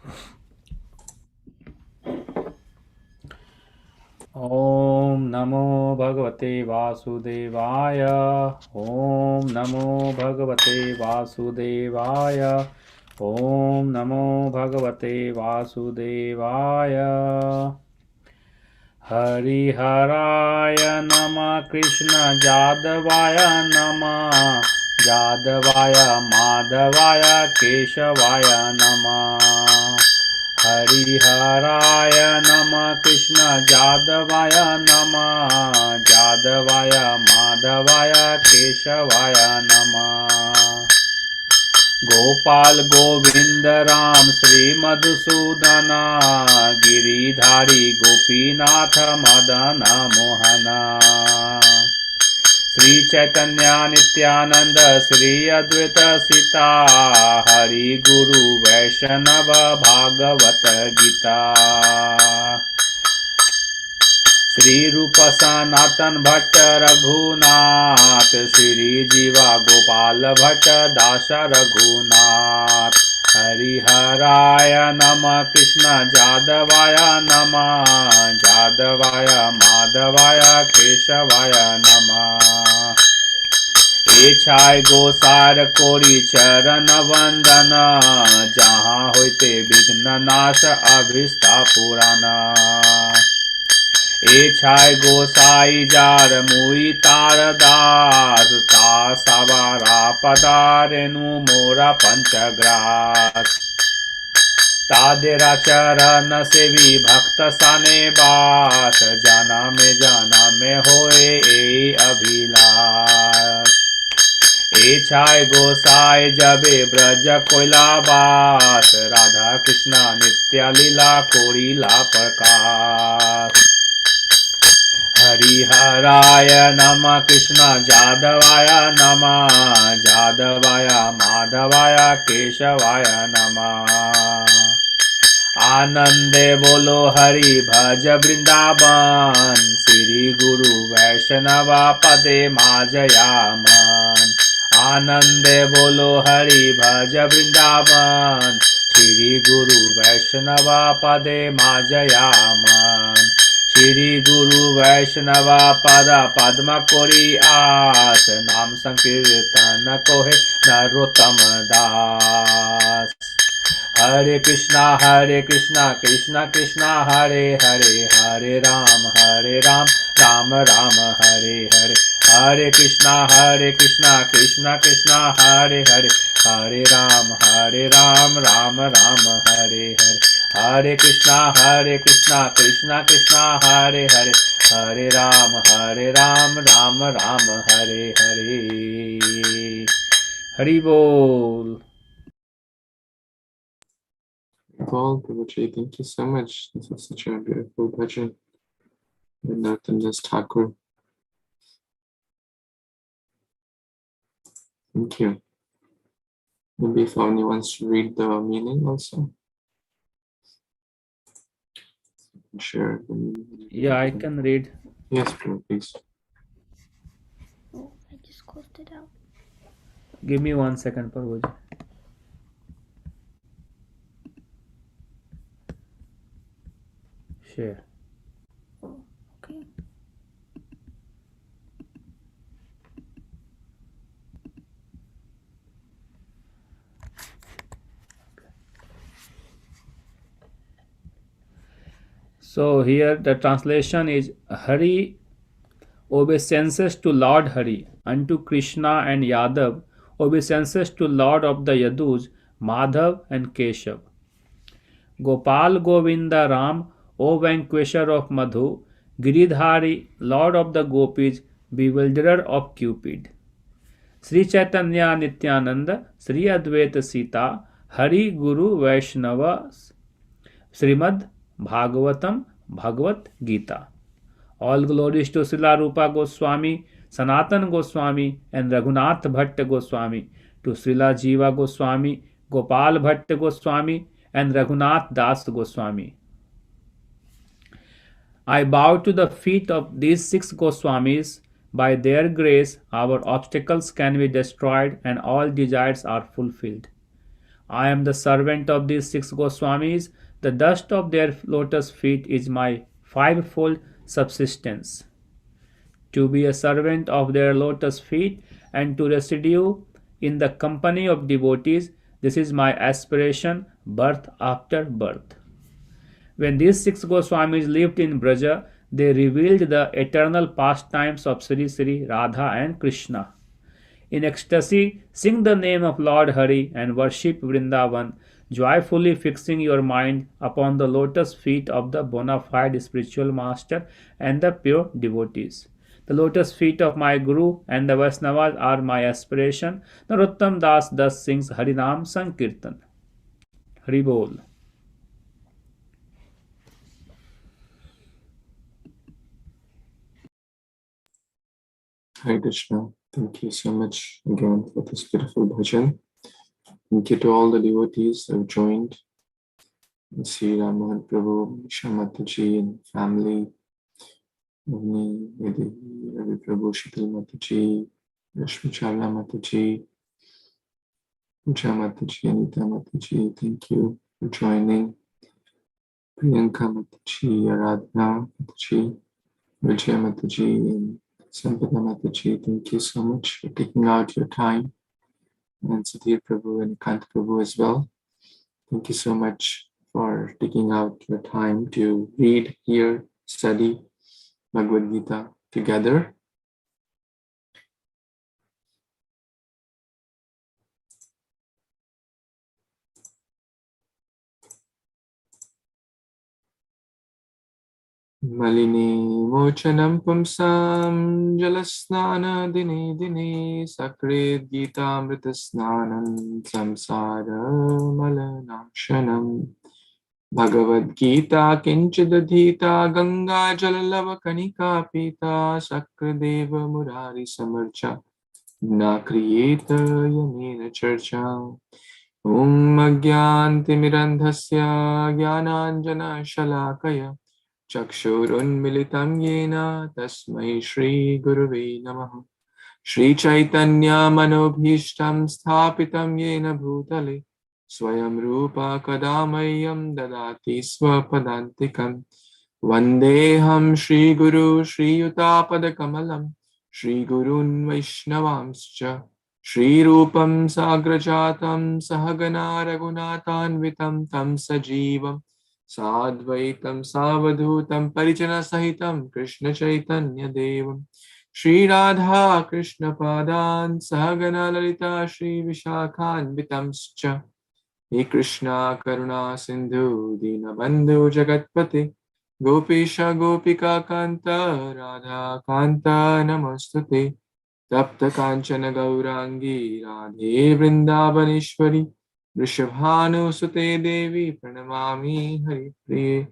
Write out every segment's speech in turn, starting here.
ॐ नमो भगवते वासुदेवाय। ॐ नमो भगवते वासुदेवाय। ॐ नमो भगवते वासुदेवाय। हरिहराय नमः कृष्ण जादवाय नमः जादवाय माधवाय केशवाय नमः। हरिहराय नमः कृष्ण जादवाय नमः जादवाय माधवाय केशवाय नमः। गोपाल गोविंद राम श्री मधुसूदन गिरिधारी गोपीनाथ मदन मोहना। श्री चैतन्य नित्यानंद श्री अद्वैत सीता हरि गुरु वैष्णव भागवत गीता। श्री रूप सनातन भट्ट रघुनाथ श्री जीवा गोपाल भट्ट दास रघुनाथ। हरिहराय नमः कृष्ण जादवाय नमः जादवाय माधवाय केशवाय नमः। एछाय गोसार कोरी चरण वंदन जहाँ होते विघ्न नाश अभिष्टा पुराना। एछाय गोसाई जार मुई तार दास ता सवारा पदारेनु मोरा पंचग्रास। तादेरा चरण सेवी भक्त साने बास जाना में होए ए अभिलाष। एछाय गोसाई जबे ब्रज कोइला बास राधा कृष्णा नित्य लीला कोरीला प्रकाश। हरिहराय नमः कृष्ण जादवाय नमः जादवाय माधवाय केशवाय नमः। आनंदे बोलो हरि भज वृंदावन श्री गुरु वैष्णव पदे माजयामन। आनंदे बोलो हरि भज वृंदावन श्री गुरु वैष्णव पदे माजयामन। श्री गुरु वैष्णव पद पद्म कोरी आस नाम संकीर्तन कोहे नरोत्तम दास। हरे कृष्णा कृष्णा कृष्णा हरे हरे हरे राम राम राम हरे हरे। हरे कृष्णा कृष्णा कृष्णा हरे हरे हरे राम राम राम हरे हरे। हरे कृष्णा कृष्णा कृष्णा हरे हरे हरे राम राम राम हरे हरे। हरि बोल। Well, Prabhuji, thank you so much. This was such a beautiful bhajan with Narottam Thakur. Thank you. Maybe if anyone wants to read the meaning also. Share the meaning. Yeah, I can read. Yes, please. Oh, I just closed it out. Give me 1 second, Prabhuji. Share. Oh, okay. So here the translation is Hari obeisances to Lord Hari, unto Krishna and Yadav, obeisances to Lord of the Yadus, Madhav and Keshav. Gopal Govinda Ram, O vanquisher of Madhu, Giridhari, Lord of the Gopis, bewilderer of Cupid. Sri Chaitanya Nityananda, Sri Advaita Sita, Hari Guru Vaishnava, Srimad Bhagavatam Bhagavad Gita. All glories to Srila Rupa Goswami, Sanatan Goswami, and Raghunath Bhatt Goswami, to Srila Jiva Goswami, Gopal Bhatt Goswami, and Raghunath Das Goswami. I bow to the feet of these 6 Goswamis. By their grace, our obstacles can be destroyed and all desires are fulfilled. I am the servant of these 6 Goswamis. The dust of their lotus feet is my fivefold subsistence. To be a servant of their lotus feet and to residue in the company of devotees, this is my aspiration, birth after birth. When these 6 Goswamis lived in Braja, they revealed the eternal pastimes of Sri Sri, Radha, and Krishna. In ecstasy, sing the name of Lord Hari and worship Vrindavan, joyfully fixing your mind upon the lotus feet of the bona fide spiritual master and the pure devotees. The lotus feet of my Guru and the Vaisnavas are my aspiration. Narottam Das thus sings Harinam Sankirtan. Hari Bol. Hare Krishna. Thank you so much again for this beautiful bhajan. Thank you to all the devotees who have joined. Sri Ram Mohan Prabhu, Nisha Mataji and family, Avni, Vedehi, Ravi Prabhu, Shital Mataji, Rashmi Chavla Mataji, Puja Mataji, Anita Mataji, thank you for joining. Priyanka Mataji, Aradhana Mataji, Vijaya Mataji, and Sampada Mataji, thank you so much for taking out your time. And Sudhir Prabhu and Kant Prabhu as well. Thank you so much for taking out your time to read, hear, study Bhagavad Gita together. Malini mochanam pumsam jalasnana dine dine sakrit gita amritasnanam samsara malanakshanam Bhagavad Gita kinchidadhita ganga jalalava kanika pita sakradeva murari samarcha na kriyeta yamena charcha Om Agyantimirandhasya Gyananjana Shalakaya Chakshurunmilitam Yena Tasmai Shri Guruve Namaha Shri Chaitanya Manobhishtam Sthapitam Yena Bhutale Swayam Rupa Kadamayam Dadati Swapadantikam Vandeham Shri Guru Shri Yutapada Kamalam Shri Gurun Vaishnavamscha Shri Rupam Sagrajatam Sahagana Raghunathanvitam Tam Sajivam Sadvaitam Savadhutam Parijana Sahitam Krishna Chaitanya Devam Shri Radha Krishna Padan Sahagana Lalita Shri Vishakhanvitamscha He Krishna Karuna Sindhu Dinabandhu Jagatpate Gopisha Gopika Kanta Radha Kanta Namostute Tapta Kanchana Gaurangi Radhe Vrindavaneshwari Vrishabhanu Sute Devi Pranamami Hari Priye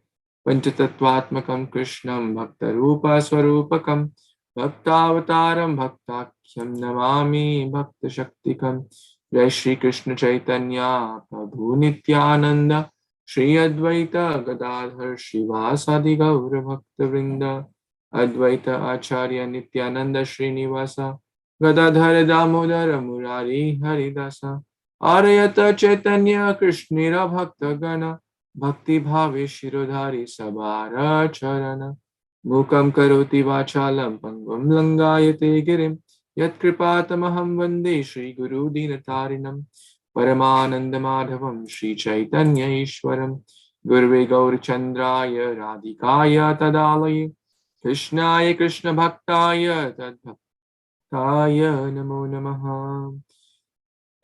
Panchatattvatmakam Krishnam Bhakta Rupa Swarupakam Bhaktavataram Bhaktakyam Namami Bhakta Shaktikam Jai Shri Krishna Chaitanya Prabhu Nityananda Shri Advaita Gadadhar Shivasadi Gaura Bhakta Vrinda Advaita Acharya Nityananda Srinivasa Gadadhara Damodara Murari Haridasa Arayata Chaitanya Krishnira Bhakta Gana Bhakti Bhave Shirodhari Sabara Charana Mukam Karoti Vachalam Pangam Langayate Girim Yat Kripatamaham Vande Shri Guru Dinatarinam Paramananda Madhavam Shri Chaitanya Ishwaram Gurve Gaur Chandraya Radhikaya Tadalaye Krishnaya Krishna Bhaktaya Tadbhaktaya Namo Namaha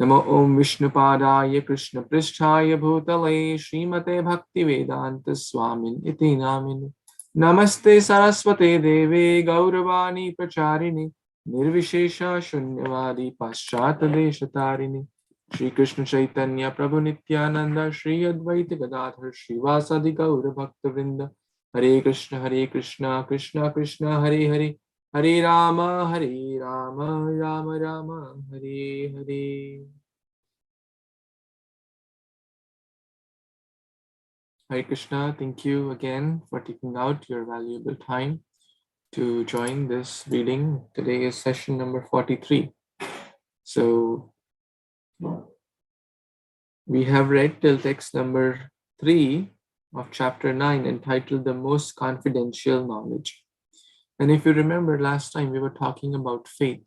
Namo Om Vishnupadaya Krishna Pristhaya Bhutale Srimate Bhakti Vedanta Swamin Iti Namini Namaste Saraswate Deve Gauravani Pracharini Nirvishesha Shunyavadi Paschata Deshatarini Shri Krishna Chaitanya Prabhu Nityananda Shri Advaita Gadadhar Shivasadi Gaura Bhakta Vrinda Hare Krishna Krishna Krishna Hare Hare Hare Rama Rama Rama Hare Hare Hare Krishna, thank you again for taking out your valuable time to join this reading. Today is session number 43. So We have read till text number 3 of chapter 9, entitled The Most Confidential Knowledge. And if you remember last time, we were talking about faith.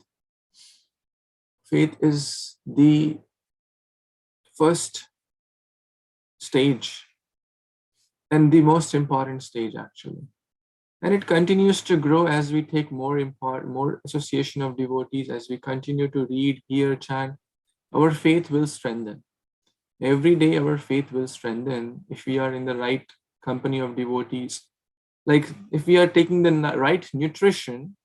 Faith is the first stage and the most important stage, actually. And it continues to grow as we take more association of devotees, as we continue to read, hear, chant. Our faith will strengthen. Every day our faith will strengthen if we are in the right company of devotees. Like if we are taking the right nutrition,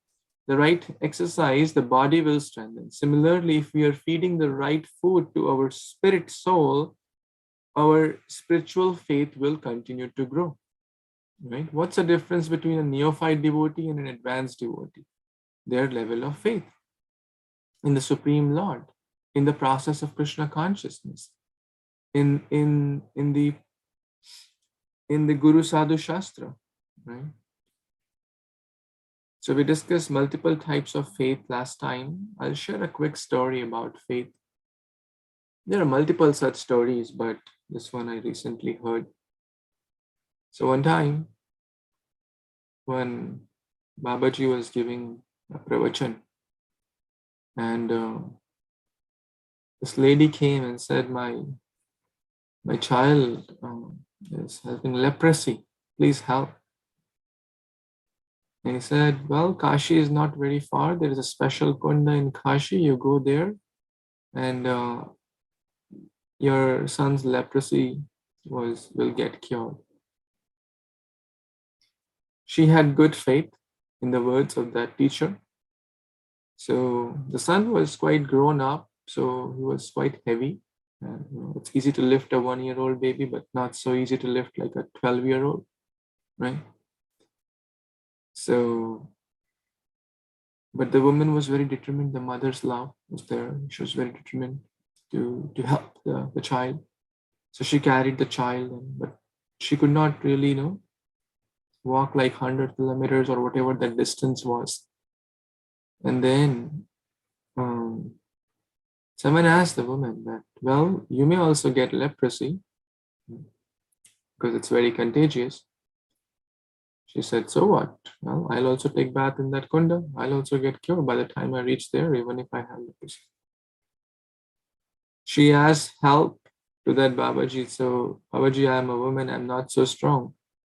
the right exercise, the body will strengthen. Similarly, if we are feeding the right food to our spirit soul, our spiritual faith will continue to grow. Right? What's the difference between a neophyte devotee and an advanced devotee? Their level of faith in the Supreme Lord, in the process of Krishna consciousness, in the Guru Sadhu Shastra, right? So we discussed multiple types of faith last time. I'll share a quick story about faith. There are multiple such stories, but this one I recently heard. So one time, when Babaji was giving a pravachan, and this lady came and said, my child is having leprosy, please help. And he said, well, Kashi is not very far. There is a special kunda in Kashi. You go there and your son's leprosy will get cured. She had good faith in the words of that teacher. So the son was quite grown up, so he was quite heavy. And it's easy to lift a 1-year-old baby, but not so easy to lift like a 12-year-old, right? So, but the woman was very determined. The mother's love was there. She was very determined to help the child. So she carried the child, but she could not really, walk like 100 kilometers or whatever that distance was. And then someone asked the woman that, well, you may also get leprosy because it's very contagious. She said, so what? Well, I'll also take bath in that kunda. I'll also get cured by the time I reach there, even if I have leprosy. She asked help to that Babaji. So, Babaji, I am a woman. I'm not so strong.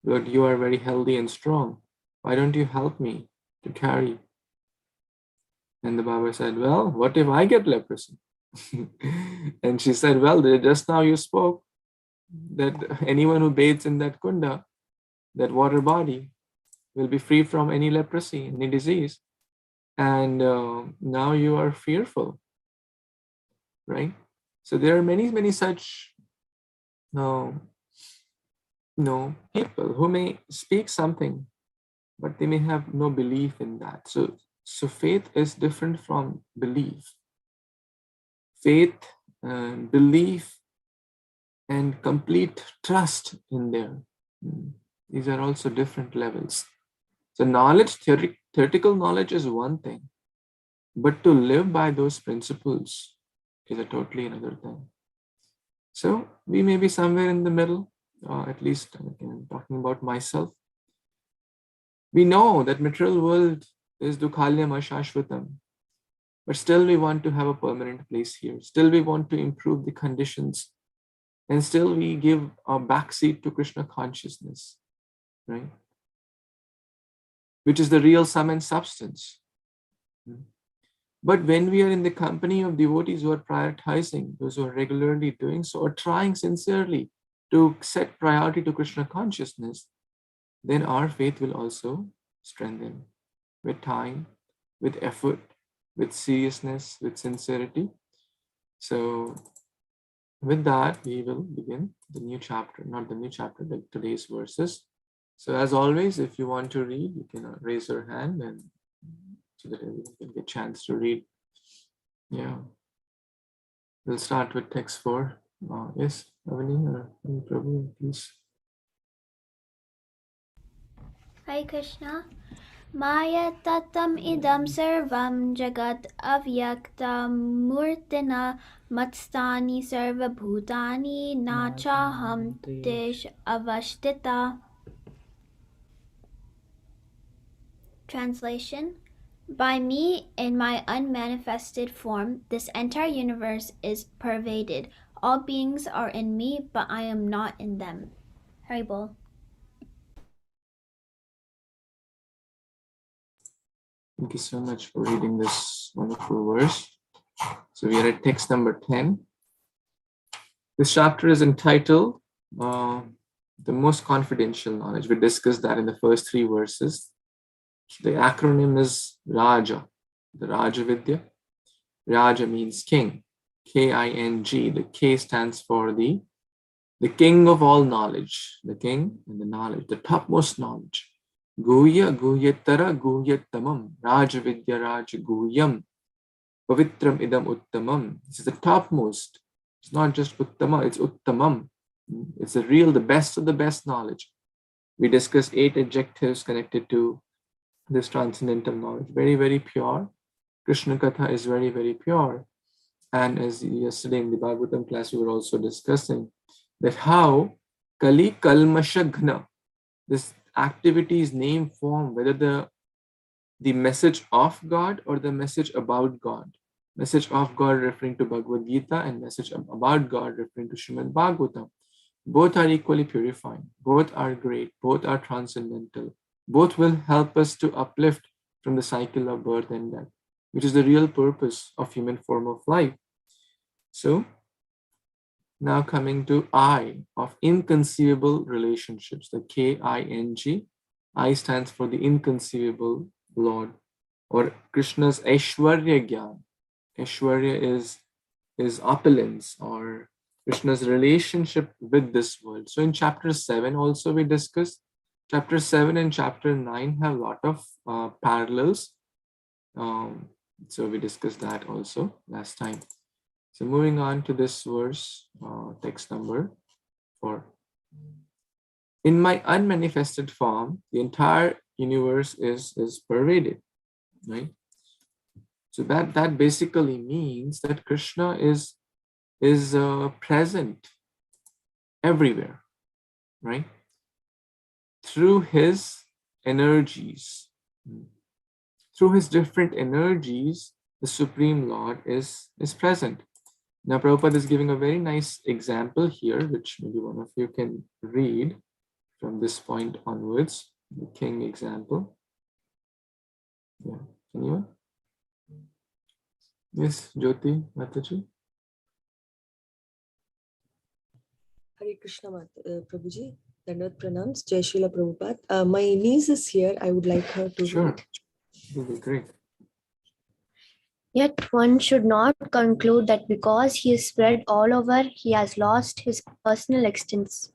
But you are very healthy and strong. Why don't you help me to carry? And the Baba said, well, what if I get leprosy? And she said, well, just now you spoke that anyone who bathes in that kunda, that water body, will be free from any leprosy, any disease. And now you are fearful, right? So there are many such people who may speak something, but they may have no belief in that. So faith is different from belief. Faith, belief, and complete trust in there. These are also different levels. So knowledge, theoretical knowledge is one thing, but to live by those principles is a totally another thing. So we may be somewhere in the middle, at least I'm talking about myself. We know that material world is dukhalyam ashashvatam, but still we want to have a permanent place here. Still we want to improve the conditions, and still we give a backseat to Krishna consciousness, right? Which is the real sum and substance. But when we are in the company of devotees who are prioritizing, those who are regularly doing so, or trying sincerely to set priority to Krishna consciousness, then our faith will also strengthen with time, with effort, with seriousness, with sincerity. So with that, we will begin the new chapter, not the new chapter, like today's verses. So as always, if you want to read, you can raise your hand and so that everyone can get a chance to read. Yeah. We'll start with text 4. Yes, Avani or Prabhu, please. Hare Krishna. Maya tatam idam sarvam jagat avyakta murtina matstani sarva bhutani nachaham tish avashtita. Translation: By me, in my unmanifested form, this entire universe is pervaded. All beings are in me, but I am not in them. Haribol. Thank you so much for reading this wonderful verse. So we are at text number 10. This chapter is entitled The Most Confidential Knowledge. We discussed that in the first 3 verses. The acronym is Raja, the Raja Vidya. Raja means king, K-I-N-G. The K stands for the king of all knowledge, the king and the knowledge, the topmost knowledge. Guhya, Guhyattara, Guhyattamam, Raja Vidya, Raja Guhyam, Pavitram Idam Uttamam. This is the topmost. It's not just Uttama, it's Uttamam. It's the best of the best knowledge. We discussed 8 adjectives connected to this transcendental knowledge. Very, very pure. Krishna Katha is very, very pure. And as yesterday in the Bhagavatam class, we were also discussing that how Kali Kalmashagna, this activity's name form, whether the message of God or the message about God. Message of God referring to Bhagavad Gita and message about God referring to Srimad Bhagavatam. Both are equally purifying. Both are great. Both are transcendental. Both will help us to uplift from the cycle of birth and death, which is the real purpose of human form of life. So now coming to I, of inconceivable relationships, the K-I-N-G. I stands for the inconceivable Lord, or Krishna's Aishwarya Gyan. Aishwarya is opulence, or Krishna's relationship with this world. So in chapter 7 also we discussed. Chapter 7 and chapter 9 have a lot of parallels. So we discussed that also last time. So moving on to this verse, text number 4. In my unmanifested form, the entire universe is pervaded, right? So that basically means that Krishna is present everywhere, right? Through his energies, through his different energies, the Supreme Lord is present. Now, Prabhupada is giving a very nice example here, which maybe one of you can read from this point onwards, the king example. Yeah, anyone? Yes, Jyoti, Mataji. Hare Krishna, Prabhuji. Dandavat pranams. Jai Srila Prabhupada. My niece is here. I would like her to Sure, read. it will be great. Yet one should not conclude that because he is spread all over, he has lost his personal existence.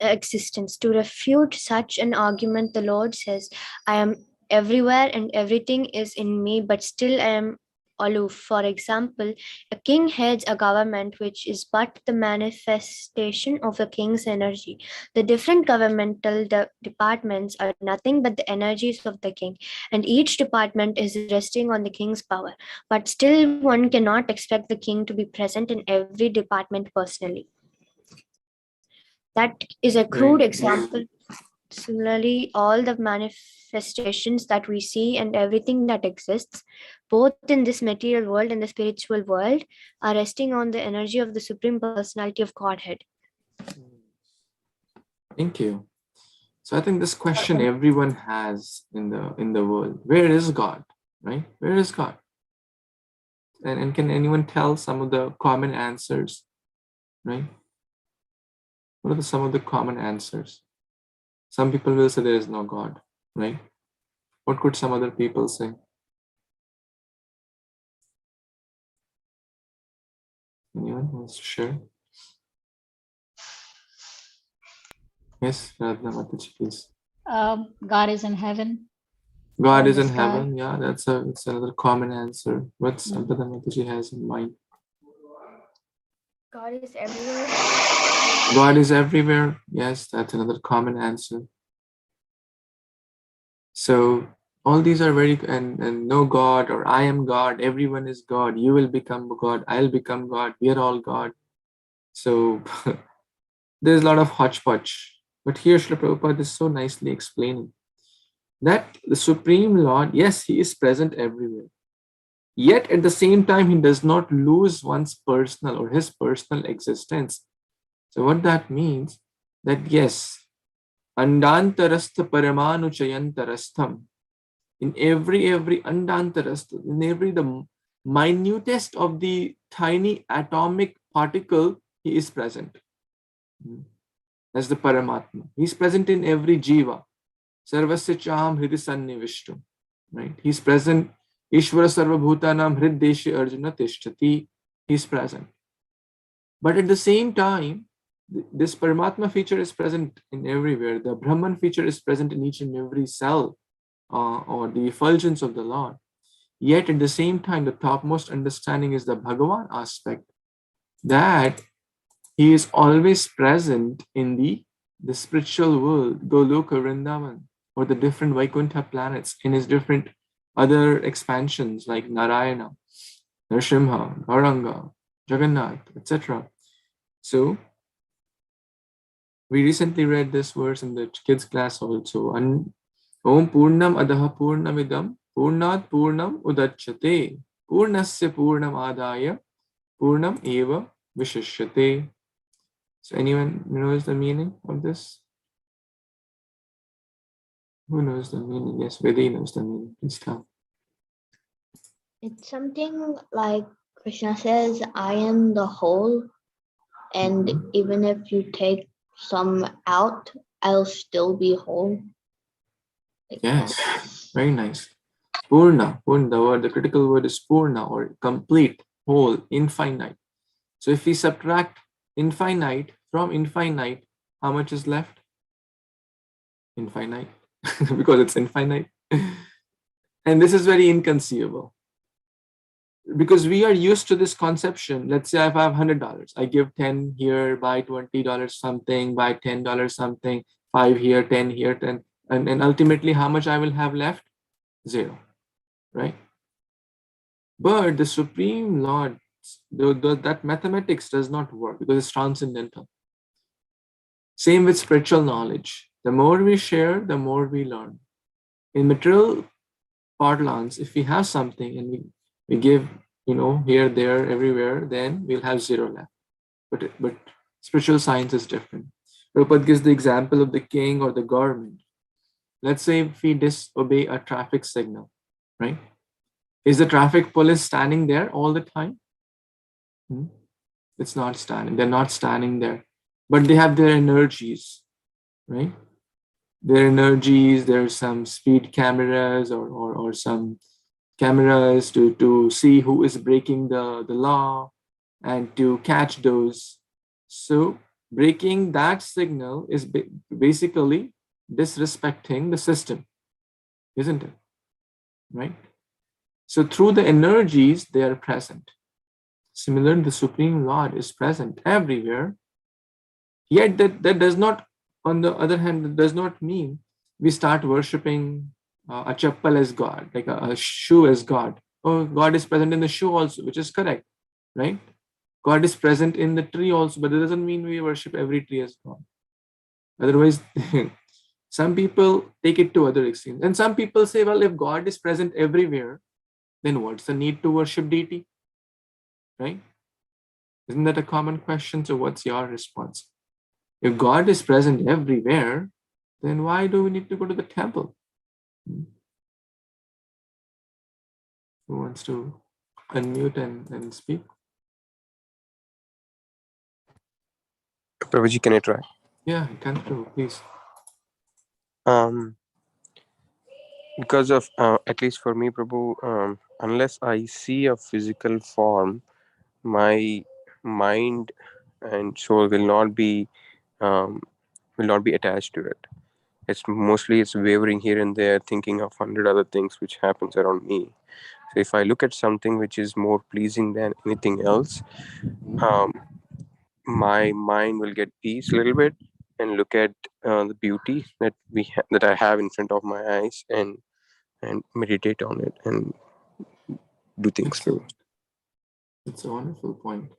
To refute such an argument, the Lord says, I am everywhere and everything is in me, but still I am aloof. For example, a king heads a government which is but the manifestation of the king's energy. The different governmental departments are nothing but the energies of the king, and each department is resting on the king's power. But still, one cannot expect the king to be present in every department personally. That is a crude Right. example. Similarly, all the manifestations that we see and everything that exists, both in this material world and the spiritual world, are resting on the energy of the Supreme Personality of Godhead. Thank you. So I think this question everyone has in the world: where is God? Right? Where is God? And can anyone tell some of the common answers? Right? What are some of the common answers? Some people will say there is no God. Right? What could some other people say? Anyone wants to share? Yes, Radha Mataji, please. God is in heaven. God in is the in sky. heaven. Yeah, it's another common answer. What's Radha Mataji has in mind? God is everywhere. God is everywhere. Yes, that's another common answer. So all these are very, and no God, or I am God, everyone is God, you will become God, I'll become God, we are all God. So there's a lot of hodgepodge. But here Srila Prabhupada is so nicely explaining that the Supreme Lord, yes, he is present everywhere. Yet at the same time, he does not lose one's personal or his personal existence. So what that means, that yes, andantarastha paramanu chayantarastham, in every andantarastha, in every the minutest of the tiny atomic particle, he is present. As the Paramatma. He's present in every jiva. Sarvasya chaham hridisannivishtu. Right? He's present. Ishvara sarvabhutanam hriddeshe arjuna tishtati. He's present. But at the same time, this Paramatma feature is present in everywhere. The Brahman feature is present in each and every cell, or the effulgence of the Lord. Yet at the same time, the topmost understanding is the Bhagavan aspect, that he is always present in the spiritual world, Goloka, Vrindavan, or the different Vaikuntha planets, in his different other expansions like Narayana, Nrsimha, Gauranga, Jagannath, etc. So we recently read this verse in the kids class also. Om Purnam Adaha Purnamidam Purnat Purnam Udachyate Purnasya Purnam Adaya Purnam Eva Vishishyate. So anyone knows the meaning of this? Who knows the meaning? Yes, Vedi knows the meaning. Please tell. It's something like Krishna says, I am the whole, and even if you take some out, I'll still be whole. Like Yes, that. very nice. Purna, the critical word is Purna, or complete, whole, infinite. So if we subtract infinite from infinite, how much is left? Infinite, because it's infinite. And this is very inconceivable, because we are used to this conception. Let's say if I have $100, I give 10 here, buy $20 something, buy $10 something, 5 here, 10 here, 10, and ultimately how much I will have left? 0, right? But the Supreme Lord, that mathematics does not work because it's transcendental. Same with spiritual knowledge. The more we share, the more we learn. In material parlance, if we have something and we give, here, there, everywhere, then we'll have 0 left. But spiritual science is different. Prabhupada gives the example of the king or the government. Let's say if we disobey a traffic signal, right? Is the traffic police standing there all the time? It's not standing. They're not standing there. But they have their energies, right? Their energies, there's some speed cameras or some cameras to see who is breaking the law and to catch those. So breaking that signal is basically disrespecting the system, isn't it? Right? So through the energies, they are present. Similarly, the Supreme Lord is present everywhere. Yet that does not, on the other hand, that does not mean we start worshipping a chappal as God, like a shoe as God. Oh, God is present in the shoe also, which is correct, right? God is present in the tree also, but it doesn't mean we worship every tree as God. Otherwise, some people take it to other extremes. And some people say, well, if God is present everywhere, then what's the need to worship deity? Right? Isn't that a common question? So what's your response? If God is present everywhere, then why do we need to go to the temple? Who wants to unmute and speak? Prabhuji, can I try? Yeah, you can do, please. Because of, at least for me, Prabhu, unless I see a physical form, my mind and soul will not be attached to it. It's wavering here and there, thinking of 100 other things which happens around me. So if I look at something which is more pleasing than anything else, my mind will get peace a little bit, look at the beauty that that I have in front of my eyes, and meditate on it and do things. Excellent. It's a wonderful point.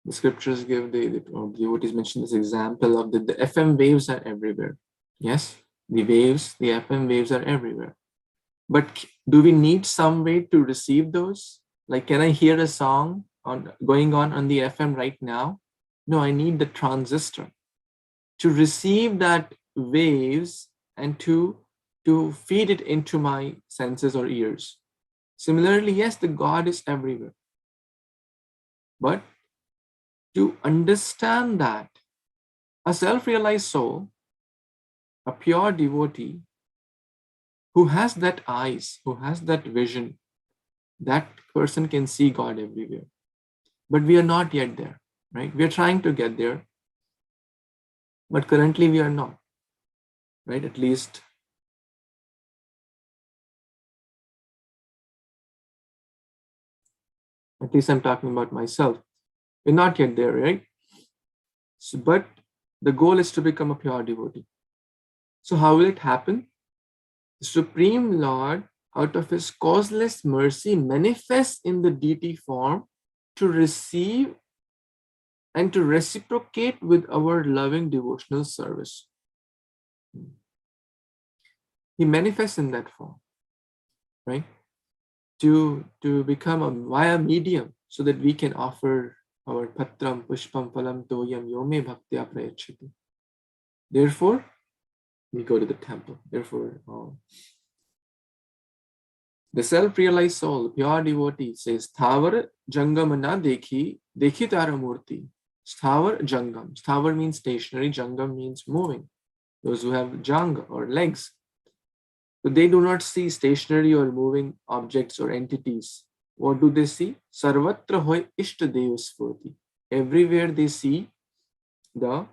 The scriptures give the devotees mention this example of the FM waves are everywhere. Yes, the FM waves are everywhere. But do we need some way to receive those? Like, can I hear a song going on the FM right now? No, I need the transistor to receive that waves and to feed it into my senses or ears. Similarly, yes, the God is everywhere. But to understand that a self-realized soul, a pure devotee, who has that eyes, who has that vision, that person can see God everywhere. But we are not yet there, right? We are trying to get there, but currently we are not, right? At least I'm talking about myself. We're not yet there, right? So, but the goal is to become a pure devotee. So how will it happen? The Supreme Lord, out of his causeless mercy, manifests in the deity form to receive and to reciprocate with our loving devotional service. He manifests in that form, right? To become a via medium, so that we can offer our patram pushpam phalam toyam yome bhaktya prayachati. Therefore, we go to the temple. Therefore, the self-realized soul, pure devotee, says, Sthavar jangamana dekhi tara murti. Sthavar jangam. Sthavar means stationary, jangam means moving. Those who have janga or legs. So they do not see stationary or moving objects or entities. What do they see? Sarvatra hoy ishtadev spurti. Everywhere they see the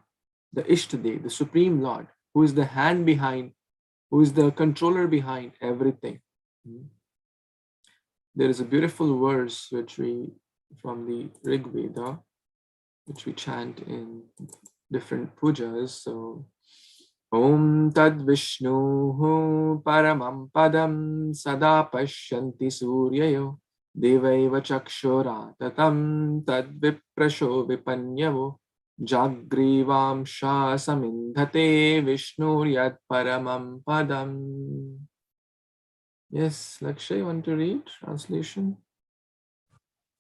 ishtadev, the Supreme Lord, who is the hand behind, who is the controller behind everything. There is a beautiful verse from the Rig Veda, which we chant in different pujas. So, Om Tad Vishnu Paramam Padam Sada Pashyanti Suryayo Devaiva Chakshura Tatam Tad Viprasho Vipanyavo Jagrivam Sha Samindhate Vishnu Yad Paramam Padam. Yes, Lakshay, you want to read translation?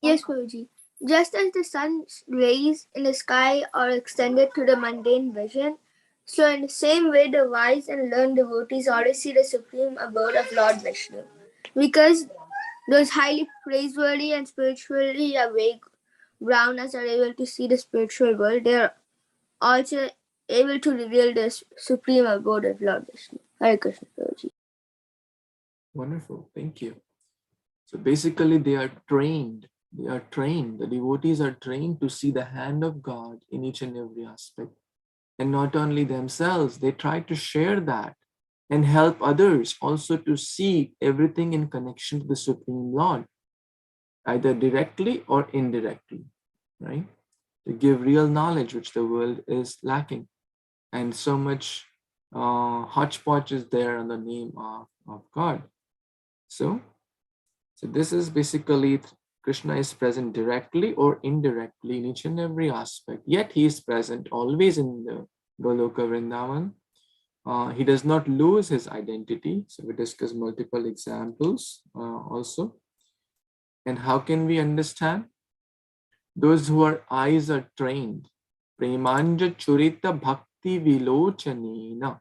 Yes, Guruji. Just as the sun's rays in the sky are extended to the mundane vision, so in the same way the wise and learned devotees always see the supreme abode of Lord Vishnu. Because those highly praiseworthy and spiritually awake brahmanas are able to see the spiritual world, they are also able to reveal the supreme abode of Lord Vishnu. Hare Krishna, Guruji. Wonderful, thank you. So basically they are trained. The devotees are trained to see the hand of God in each and every aspect. And not only themselves, they try to share that and help others also to see everything in connection to the Supreme Lord, either directly or indirectly, right? To give real knowledge, which the world is lacking. And so much hodgepodge is there on the name of God. So this is basically Krishna is present directly or indirectly in each and every aspect. Yet he is present always in the Goloka Vrindavan. He does not lose his identity. So we discuss multiple examples also. And how can we understand? Those whose eyes are trained. Premanja churita bhakti vilochanena.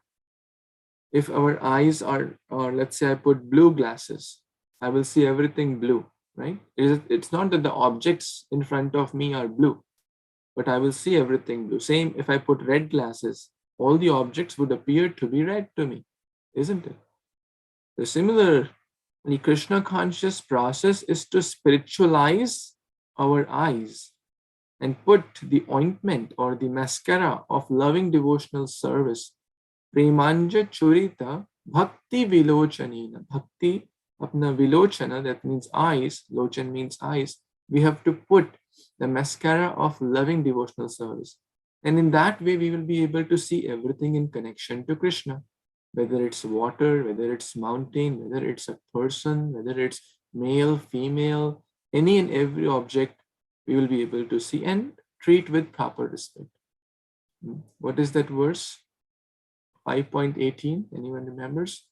If our eyes are, or let's say I put blue glasses, I will see everything blue, right? It's not that the objects in front of me are blue, but I will see everything blue. Same, if I put red glasses, all the objects would appear to be red to me, isn't it? The similar Krishna conscious process is to spiritualize our eyes and put the ointment or the mascara of loving devotional service. Premanja churita bhakti vilochanena. Bhakti apna vilochana, that means eyes. Lochan means eyes. We have to put the mascara of loving devotional service. And in that way, we will be able to see everything in connection to Krishna, whether it's water, whether it's mountain, whether it's a person, whether it's male, female, any and every object we will be able to see and treat with proper respect. What is that verse? 5.18. Anyone remembers?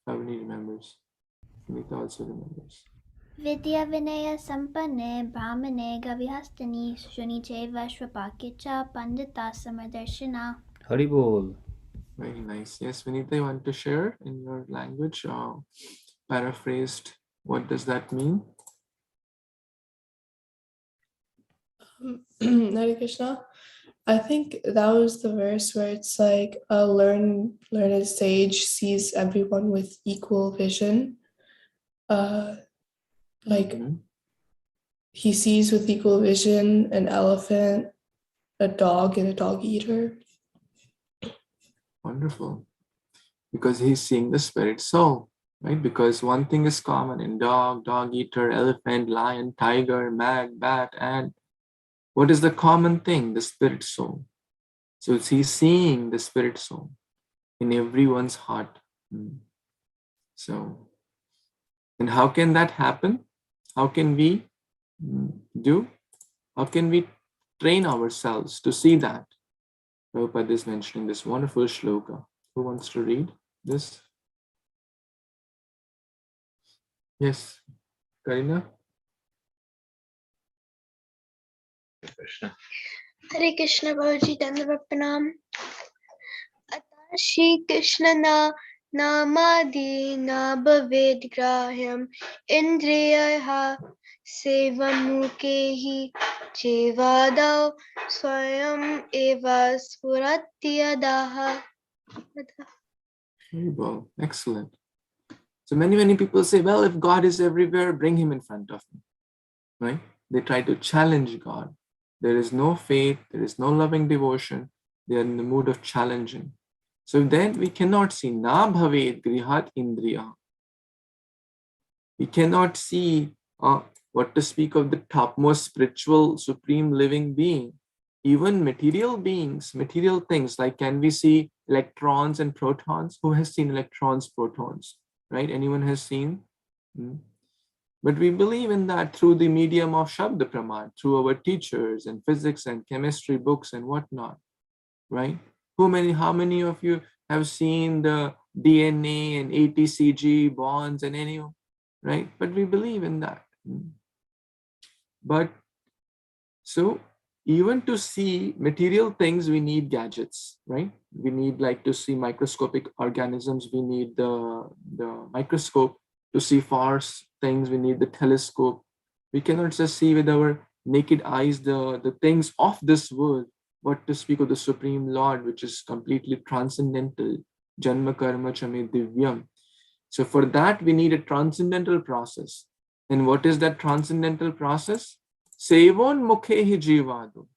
How many remembers? Sunita also remembers. Vidya Vinaya Sampane Brahmane Gavihastani Shuniche Vashvapakicha Pandita Samardarshana. Haribol. Very nice. Yes, Vinita, you want to share in your language, paraphrased, what does that mean? Hare Krishna. I think that was the verse where it's like a learned sage sees everyone with equal vision. He sees with equal vision an elephant, a dog, and a dog eater. Wonderful. Because he's seeing the spirit soul, right? Because one thing is common in dog, dog eater, elephant, lion, tiger, mag, bat, ant. What is the common thing? The spirit soul. So he's seeing the spirit soul in everyone's heart. So, and how can that happen? How can we do? How can we train ourselves to see that? Prabhupada is mentioning this wonderful shloka. Who wants to read this? Yes, Karina. Krishna. Hare Krishna Babaji Dandavat Pranam. Ata Shri Krishna namadi na bhaved grahyam indriyaha sevamukehi jevadav swayam eva spuratyadaha. Very well, excellent. So many people say, well, if God is everywhere, bring him in front of me, right? They try to challenge God. There is no faith, there is no loving devotion. They are in the mood of challenging. So then we cannot see na bhaved grihat indriya. We cannot see what to speak of the topmost spiritual, supreme living being. Even material beings, material things, like can we see electrons and protons? Who has seen electrons, protons, right? Anyone has seen? But we believe in that through the medium of Shabda Praman, through our teachers and physics and chemistry books and whatnot, right? How many of you have seen the DNA and ATCG bonds and any, right? But we believe in that. But so even to see material things, we need gadgets, right? We need like to see microscopic organisms. We need the microscope. To see far things, we need the telescope. We cannot just see with our naked eyes the things of this world. What to speak of the Supreme Lord, which is completely transcendental. Janma karma chame divyam. So for that, we need a transcendental process. And what is that transcendental process? Sevon mukhe hi jivadu.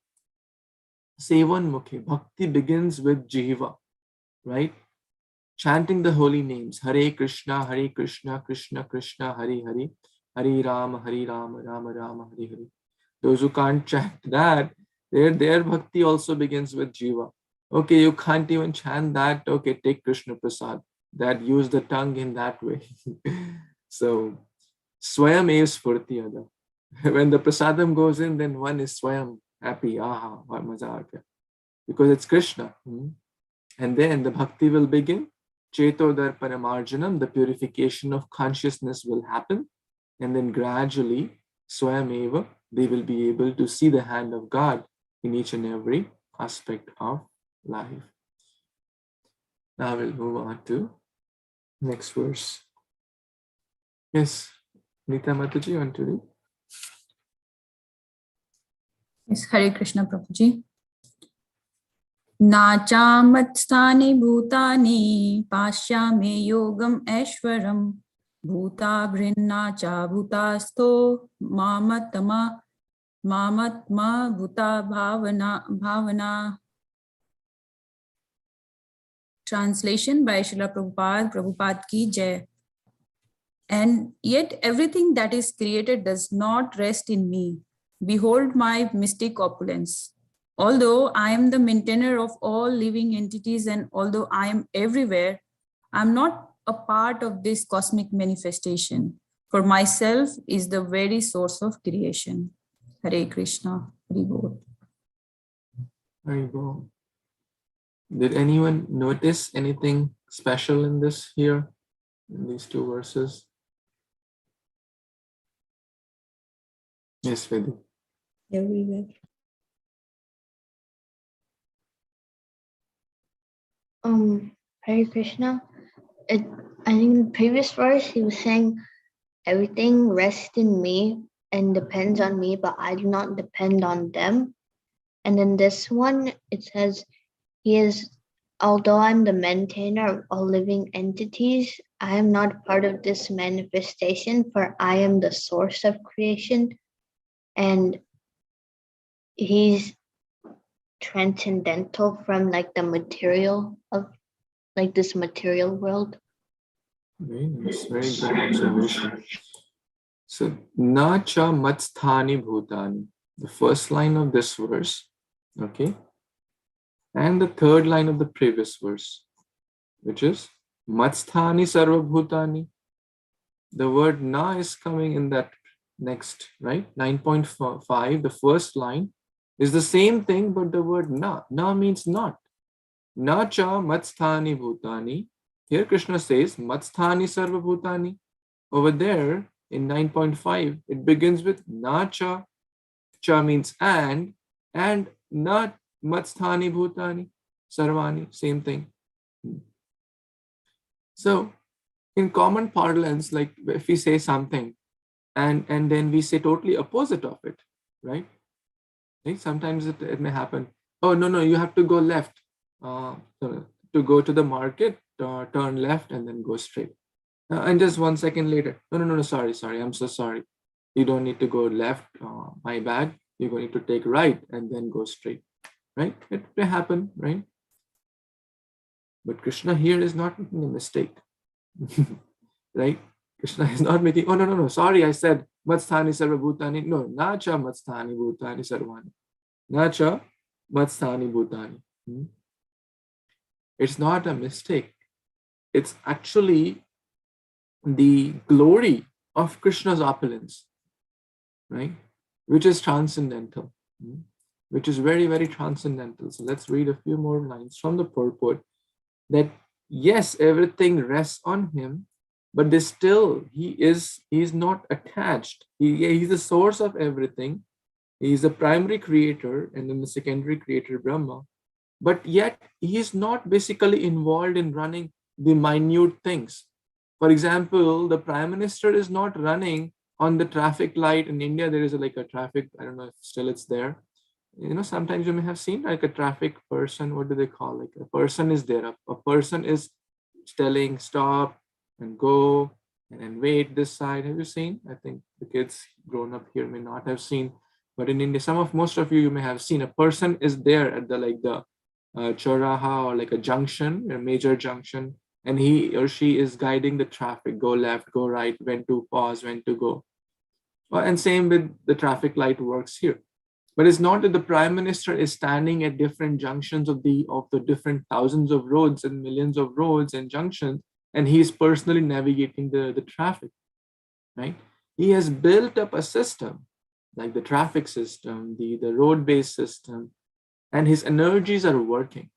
Sevon mukhe. Bhakti begins with jiva, right? Chanting the holy names. Hare Krishna, Krishna Krishna, Hare Hare. Hare Rama, Rama Rama, Hare Hare. Those who can't chant that, their bhakti also begins with jiva. Okay, you can't even chant that. Okay, take Krishna Prasad. That use the tongue in that way. So, Swayam eva spurtiyada. When the prasadam goes in, then one is Swayam happy. Aha, what maza aa gaya. Because it's Krishna. And then the bhakti will begin. Chetodar Paramarjanam, the purification of consciousness will happen. And then gradually, Swayameva, they will be able to see the hand of God in each and every aspect of life. Now we'll move on to next verse. Yes, Nita Mataji, you want to read? Yes, Hare Krishna Prabhuji. Nachamatstani bhutani pashyame yogam aishwaram bhuta brinna cha bhutasto mamatma bhuta bhavana. Translation by Srila Prabhupada ki jai. And yet everything that is created does not rest in me. Behold my mystic opulence. Although I am the maintainer of all living entities and although I am everywhere, I am not a part of this cosmic manifestation. For myself is the very source of creation. Hare Krishna. Hare Bol. There you go. Did anyone notice anything special in this here, in these two verses? Yes, Vedi. Everywhere. Hare Krishna. I think in the previous verse he was saying everything rests in me and depends on me, but I do not depend on them. And in this one, it says he is, although I'm the maintainer of all living entities, I am not part of this manifestation, for I am the source of creation. And he's transcendental from like the material of like this material world. Very nice, very good observation. So, na cha matsthani bhutani, the first line of this verse, okay, and the third line of the previous verse, which is matsthani sarva bhutani. The word na is coming in that next, right? 9.5, the first line is the same thing, but the word na. Na means not. Na cha matsthani bhutani. Here Krishna says matsthani sarva bhutani. Over there in 9.5, it begins with na cha. Cha means and not matsthani bhutani. Sarvani, same thing. So in common parlance, like if we say something and then we say totally opposite of it, right? Sometimes it may happen. Oh, no, you have to go left. To go to the market, turn left and then go straight. And just 1 second later, no, sorry, I'm so sorry. You don't need to go left, my bad. You're going to take right and then go straight, right? It may happen, right? But Krishna here is not making a mistake, right? Krishna is not making, oh, no, sorry, I said matsthani sarva bhutani. No, nacha matsthani bhutani sarvani. Nacha matsthani bhutani. It's not a mistake. It's actually the glory of Krishna's opulence, right? Which is transcendental, which is very, very transcendental. So let's read a few more lines from the purport that yes, everything rests on him, but he is not attached. He's the source of everything. He is the primary creator and then the secondary creator, Brahma. But yet he is not basically involved in running the minute things. For example, the prime minister is not running on the traffic light. In India, there is like a traffic, I don't know if still it's there. Sometimes you may have seen like a traffic person, what do they call? Like a person is there. A person is telling stop and go and wait this side. Have you seen? I think the kids grown up here may not have seen. But in India, most of you may have seen a person is there at the choraha or like a junction, a major junction, and he or she is guiding the traffic, go left, go right, when to pause, when to go. Well, and same with the traffic light works here. But it's not that the prime minister is standing at different junctions of the different thousands of roads and millions of roads and junctions, and he is personally navigating the traffic, right? He has built up a system like the traffic system, the road-based system, and his energies are working.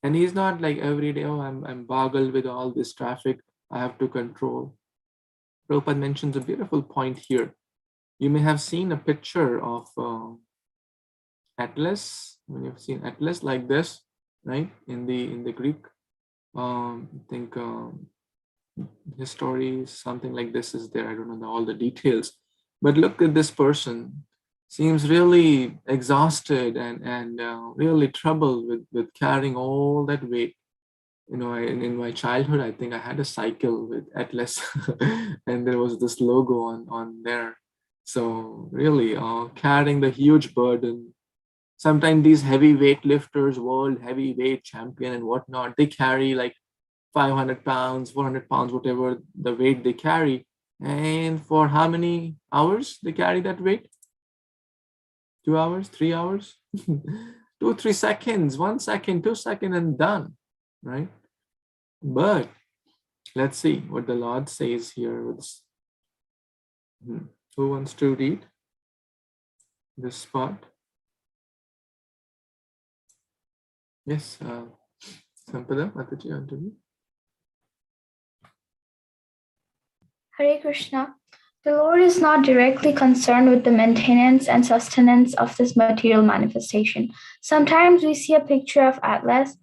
And he's not like every day, oh, I'm boggled with all this traffic, I have to control. Prabhupada mentions a beautiful point here. You may have seen a picture of Atlas, when you've seen Atlas like this, right? In the Greek, I think his story, something like this is there. I don't know all the details, but look at this person. Seems really exhausted and really troubled with carrying all that weight. In my childhood, I think I had a cycle with Atlas and there was this logo on there. So really carrying the huge burden. Sometimes these heavy weightlifters, world heavyweight champion and whatnot, they carry like 500 pounds, 400 pounds, whatever the weight they carry. And for how many hours they carry that weight? 2 hours, 3 hours, 2, 3 seconds, 1 second, 2 seconds, and done, right? But let's see what the Lord says here. Who wants to read this part? Yes, Sampada, Mataji, you want to read? Hare Krishna. The Lord is not directly concerned with the maintenance and sustenance of this material manifestation. Sometimes we see a picture of Atlas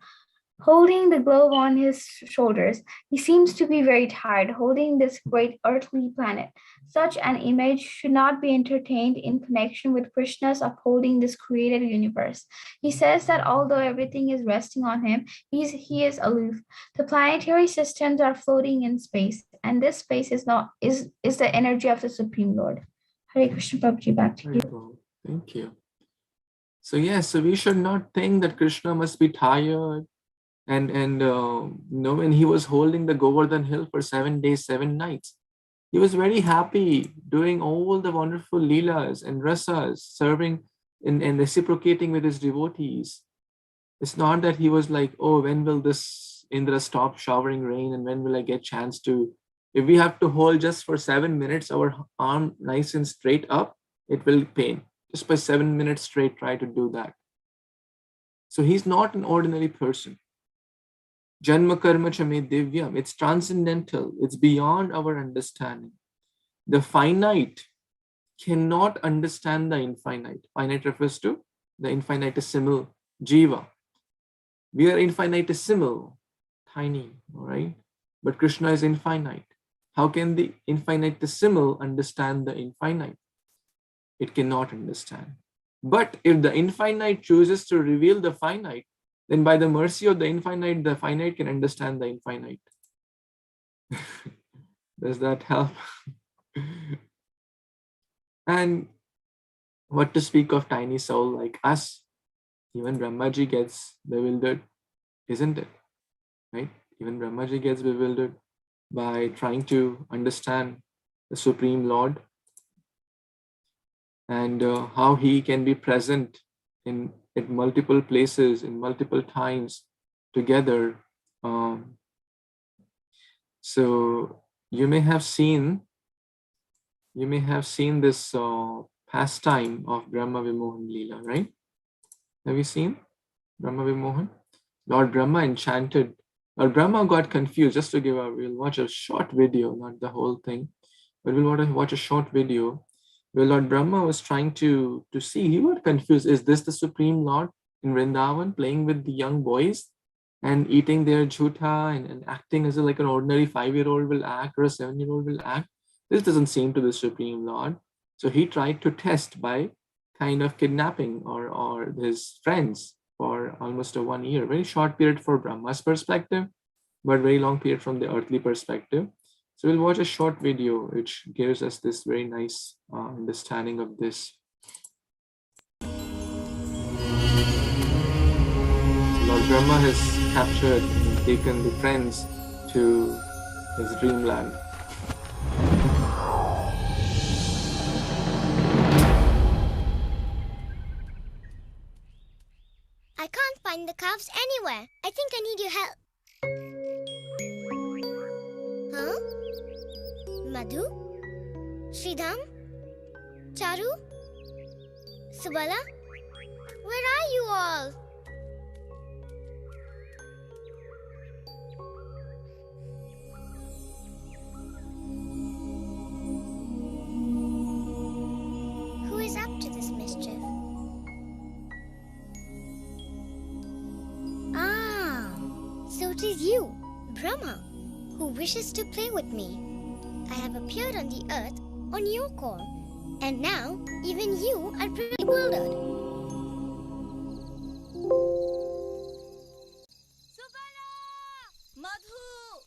holding the globe on his shoulders. He seems to be very tired, holding this great earthly planet. Such an image should not be entertained in connection with Krishna's upholding this created universe. He says that although everything is resting on him, he is aloof. The planetary systems are floating in space, and this space is the energy of the Supreme Lord. Hare Krishna, Prabhuji, back to you. Thank you. So yes, so we should not think that Krishna must be tired. And when he was holding the Govardhan hill for 7 days, 7 nights, he was very happy doing all the wonderful leelas and rasas, serving and reciprocating with his devotees. It's not that he was like, oh, when will this Indra stop showering rain, and when will I get chance to? If we have to hold just for 7 minutes our arm nice and straight up, it will pain. Just by 7 minutes straight, try to do that. So he's not an ordinary person. Janma karma chame divyam. It's transcendental. It's beyond our understanding. The finite cannot understand the infinite. Finite refers to the infinitesimal jiva. We are infinitesimal, tiny, all right? But Krishna is infinite. How can the infinitesimal understand the infinite? It cannot understand. But if the infinite chooses to reveal the finite, then by the mercy of the finite can understand the infinite. Does that help? And what to speak of tiny soul like us? Even Brahmaji gets bewildered, isn't it? Right? Even Brahmaji gets bewildered by trying to understand the Supreme Lord and how he can be present at multiple places, in multiple times together. So you may have seen this pastime of Brahma Vimohan Leela, right? Have you seen Brahma Vimohan? Lord Brahma enchanted. Lord Brahma got confused. Just to we'll watch a short video, not the whole thing, but we'll want to watch a short video. Well, Lord Brahma was trying to see, he got confused. Is this the Supreme Lord in Vrindavan playing with the young boys and eating their jhutha and acting as like an ordinary 5-year-old will act or a 7-year-old will act? This doesn't seem to the Supreme Lord. So he tried to test by kind of kidnapping or his friends for almost a 1 year. Very short period for Brahma's perspective, but very long period from the earthly perspective. So we'll watch a short video which gives us this very nice understanding of this. So Lord Brahma has captured and taken the friends to his dreamland. I can't find the calves anywhere. I think I need your help. Huh? Madhu? Sridham? Charu? Subala? Where are you all? Who is up to this mischief? Ah, so it is you, Brahma, who wishes to play with me. I have appeared on the earth on your call, and now even you are pretty bewildered. Subala! Madhu!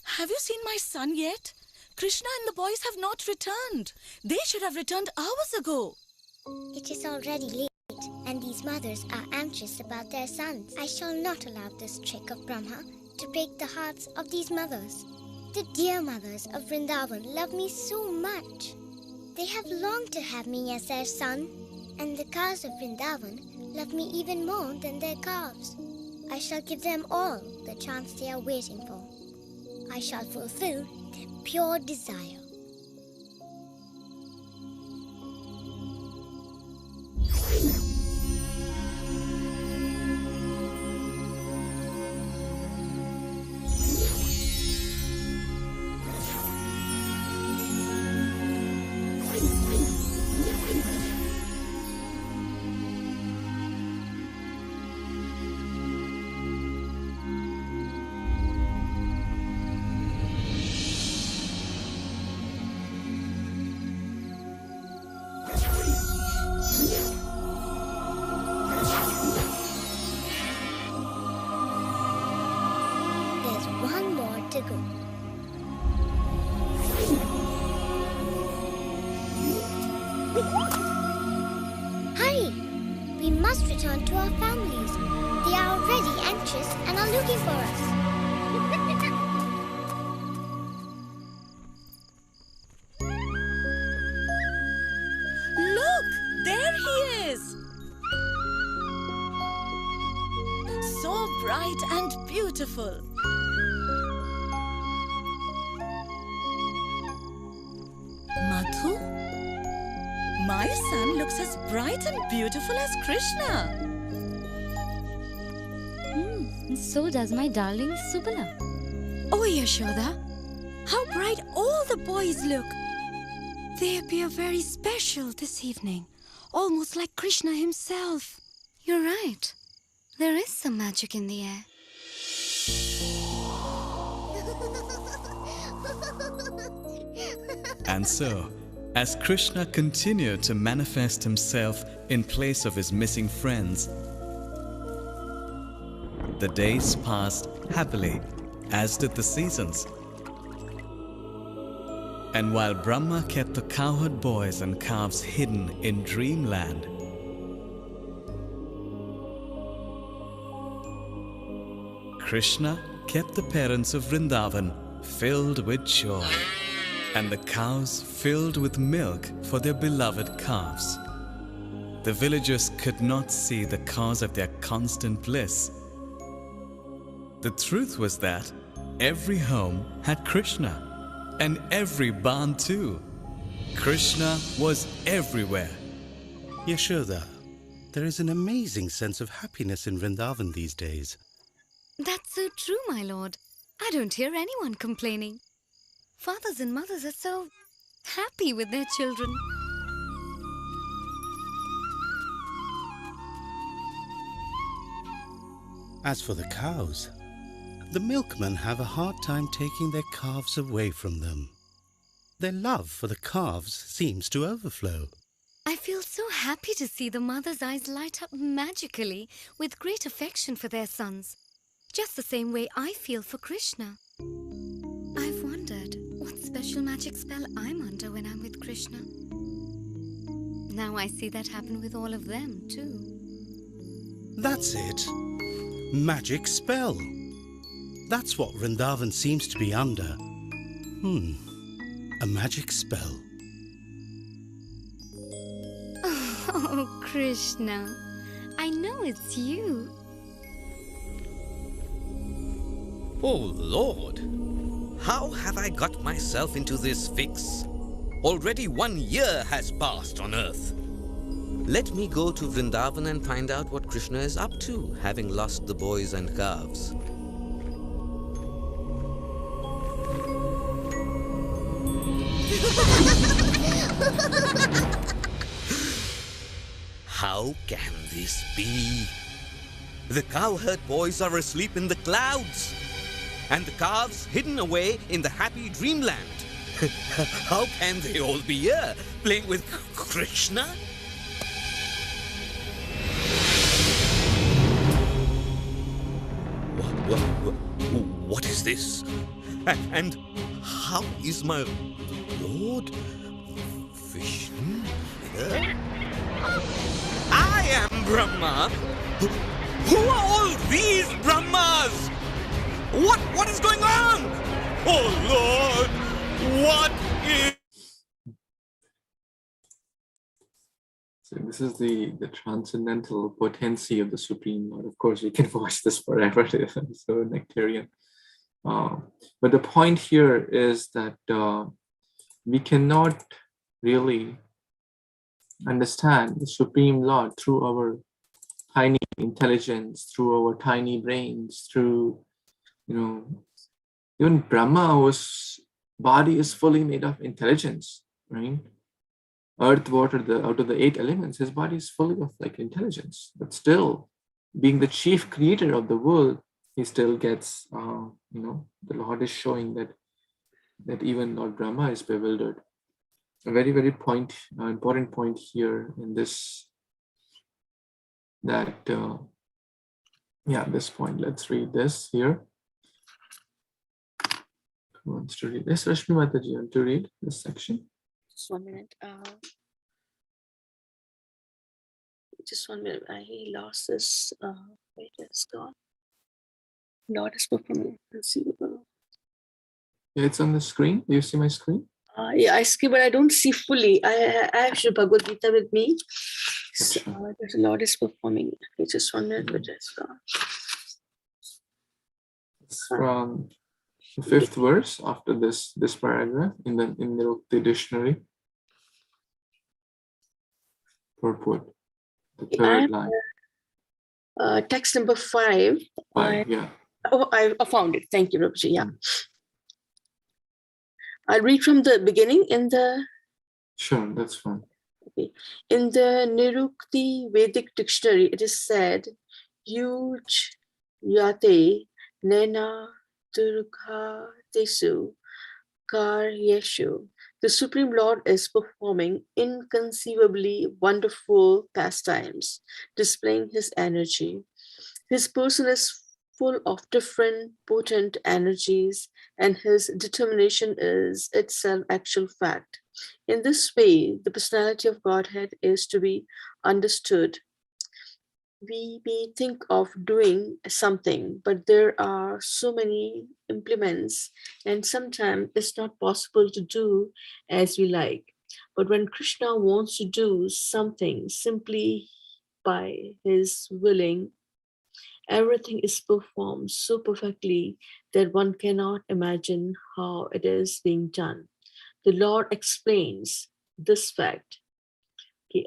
Have you seen my son yet? Krishna and the boys have not returned. They should have returned hours ago. It is already late, and these mothers are anxious about their sons. I shall not allow this trick of Brahma to break the hearts of these mothers. The dear mothers of Vrindavan love me so much. They have longed to have me as their son, and the cows of Vrindavan love me even more than their calves. I shall give them all the chance they are waiting for. I shall fulfill their pure desire. Hurry! We must return to our families. They are already anxious and are looking for us. Look! There he is! So bright and beautiful. Madhu? My son looks as bright and beautiful as Krishna. So does my darling Subala. Oh, Yashoda, how bright all the boys look. They appear very special this evening, almost like Krishna himself. You're right. There is some magic in the air. And so, as Krishna continued to manifest himself in place of his missing friends, the days passed happily, as did the seasons. And while Brahma kept the cowherd boys and calves hidden in dreamland, Krishna kept the parents of Vrindavan filled with joy, and the cows filled with milk for their beloved calves. The villagers could not see the cause of their constant bliss. The truth was that every home had Krishna, and every barn too. Krishna was everywhere. Yashoda, there is an amazing sense of happiness in Vrindavan these days. That's so true, my lord. I don't hear anyone complaining. Fathers and mothers are so happy with their children. As for the cows, the milkmen have a hard time taking their calves away from them. Their love for the calves seems to overflow. I feel so happy to see the mothers' eyes light up magically with great affection for their sons, just the same way I feel for Krishna. I've wondered what special magic spell I'm under when I'm with Krishna. Now I see that happen with all of them too. That's it. Magic spell. That's what Vrindavan seems to be under. A magic spell. Oh, Krishna, I know it's you. Oh, Lord. How have I got myself into this fix? Already 1 year has passed on earth. Let me go to Vrindavan and find out what Krishna is up to, having lost the boys and calves. How can this be? The cowherd boys are asleep in the clouds, and the calves hidden away in the happy dreamland. How can they all be here, playing with Krishna? What is this? And how is my Lord Vishnu here? I am Brahma. Who are all these Brahmas? What is going on? Oh Lord, what is... So this is the transcendental potency of the Supreme Lord. Of course, we can watch this forever. It's so nectarian. But the point here is that we cannot really understand the Supreme Lord through our tiny intelligence, through our tiny brains, through, even Brahma's body is fully made of intelligence, right? Earth, water, out of the 8 elements, his body is full of intelligence. But still, being the chief creator of the world, he still gets, the Lord is showing that even Lord Brahma is bewildered. A very, very important point here in this, that, this point. Let's read this here. Who wants to read this? Rashmi Mataji, you want to read this section? Just 1 minute. Just 1 minute. I lost this. Wait, it's gone. Lord is performing conceivable. Yeah, it's on the screen. Do you see my screen? Yeah, I see, but I don't see fully. I have Sri Bhagavad Gita with me. So, the Lord is performing. Okay, just 1 minute, but it's gone. It's from the 5th verse after this paragraph in the dictionary. Purport, the 3rd line. Text number 5. 5, yeah. Oh, I found it. Thank you, Prabhuji. Yeah. I'll read from the beginning in the... Sure, that's fine. Okay. In the Nirukti Vedic dictionary, it is said, Yuj Yate Nena Durga Tesu Karyeshu. The Supreme Lord is performing inconceivably wonderful pastimes, displaying his energy. His person is full of different potent energies, and his determination is itself actual fact. In this way, the personality of Godhead is to be understood. We may think of doing something, but there are so many implements, and sometimes it's not possible to do as we like. But when Krishna wants to do something simply by his willing, everything is performed so perfectly that one cannot imagine how it is being done. The Lord explains this fact.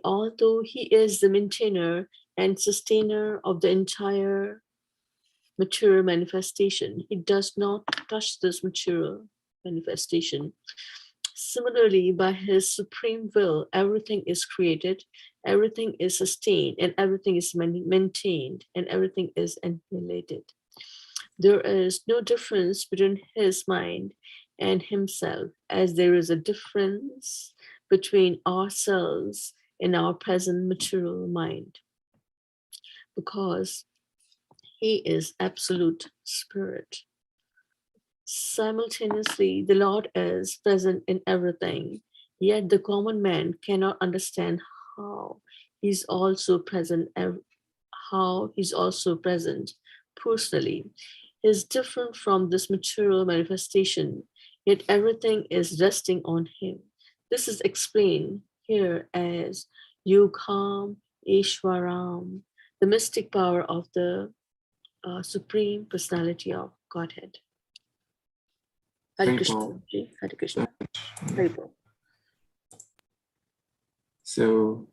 Although he is the maintainer and sustainer of the entire material manifestation, he does not touch this material manifestation. Similarly, by his supreme will, everything is created, everything is sustained, and everything is maintained, and everything is annihilated. There is no difference between his mind and himself, as there is a difference between ourselves and our present material mind, because he is absolute spirit. Simultaneously, the Lord is present in everything, yet the common man cannot understand how he's also present personally. He is different from this material manifestation, yet everything is resting on him. This is explained here as Yogam Ishwaram, the mystic power of the Supreme Personality of Godhead. Hare Krishna. Hare Krishna. Hare Krishna. So,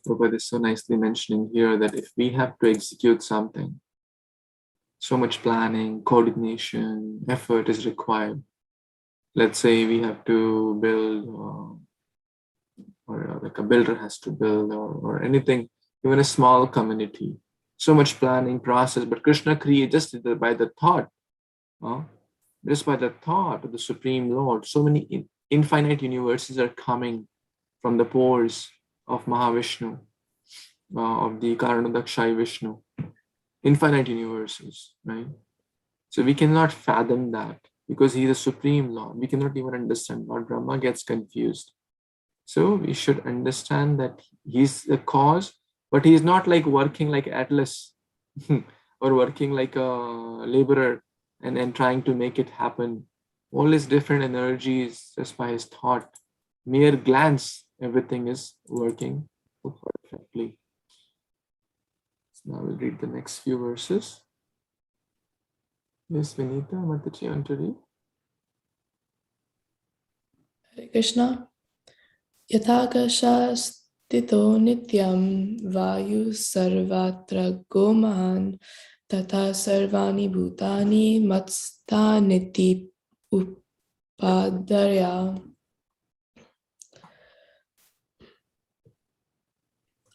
Prabhupada is so nicely mentioning here that if we have to execute something, so much planning, coordination, effort is required. Let's say we have to build, or like a builder has to build, or anything, even a small community. So much planning process, but Krishna created just by the thought. Just by the thought of the Supreme Lord, so many infinite universes are coming from the pores of Mahavishnu, of the Karanadakshayi Vishnu. Infinite universes, right? So we cannot fathom that because he is the Supreme Lord. We cannot even understand. Lord Brahma gets confused. So we should understand that he's the cause, but he's not like working like Atlas or working like a laborer and trying to make it happen. All his different energies just by his thought, mere glance, everything is working perfectly. So now we'll read the next few verses. Yes, Vinita, Mataji, want to read? Hare Krishna. Yathakasha stito nityam vayu sarvatra gomahan tata sarvani bhutani matstaniti upadarya.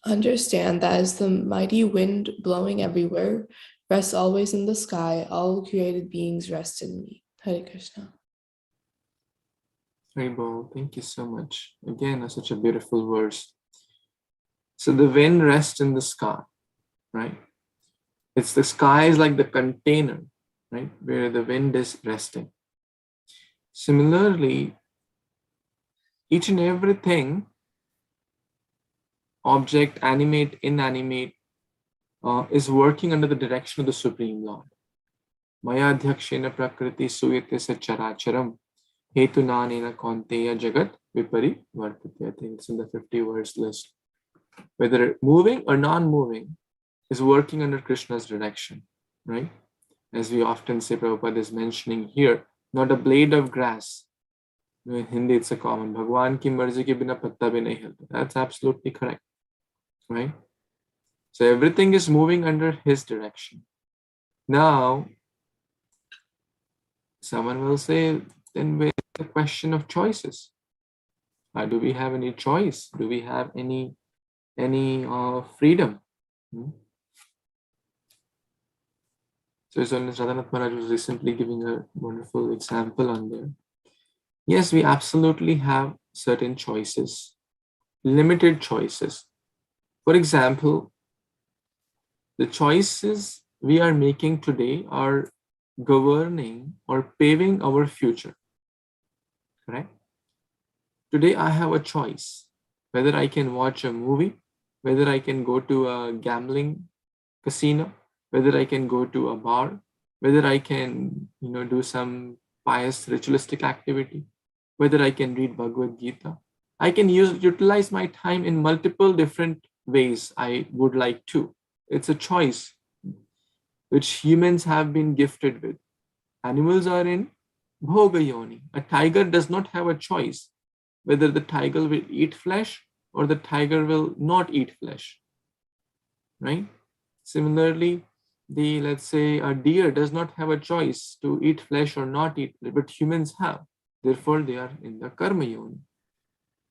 Understand that as the mighty wind blowing everywhere rests always in the sky, all created beings rest in me. Hare Krishna. Haribol, thank you so much. Again, such a beautiful verse. So the wind rests in the sky, right? It's the sky is like the container, right, where the wind is resting. Similarly, each and everything, object, animate, inanimate, is working under the direction of the Supreme Lord. Maya adhyakshena prakriti suyate characharam hetu nanena konteya jagat vipari vartate. I think it's in the 50 verse list. Whether moving or non-moving is working under Krishna's direction, right? As we often say, Prabhupada is mentioning here, not a blade of grass. In Hindi, it's a common. Bhagwan ki marzi ke bina patta bhi nahi hilta. That's absolutely correct, right? So everything is moving under his direction. Now, someone will say, then where's the question of choices? Do we have any choice? Do we have any freedom? So Radhanath Maharaj was recently giving a wonderful example on there. Yes, we absolutely have certain choices, limited choices. For example, the choices we are making today are governing or paving our future, correct? Today I have a choice, whether I can watch a movie, whether I can go to a gambling casino, whether I can go to a bar, whether I can, do some pious ritualistic activity, whether I can read Bhagavad Gita. I can utilize my time in multiple different ways I would like to. It's a choice which humans have been gifted with. Animals are in Bhoga Yoni. A tiger does not have a choice whether the tiger will eat flesh or the tiger will not eat flesh, right? Similarly, let's say a deer does not have a choice to eat flesh or not eat, but humans have. Therefore, they are in the karma yoni.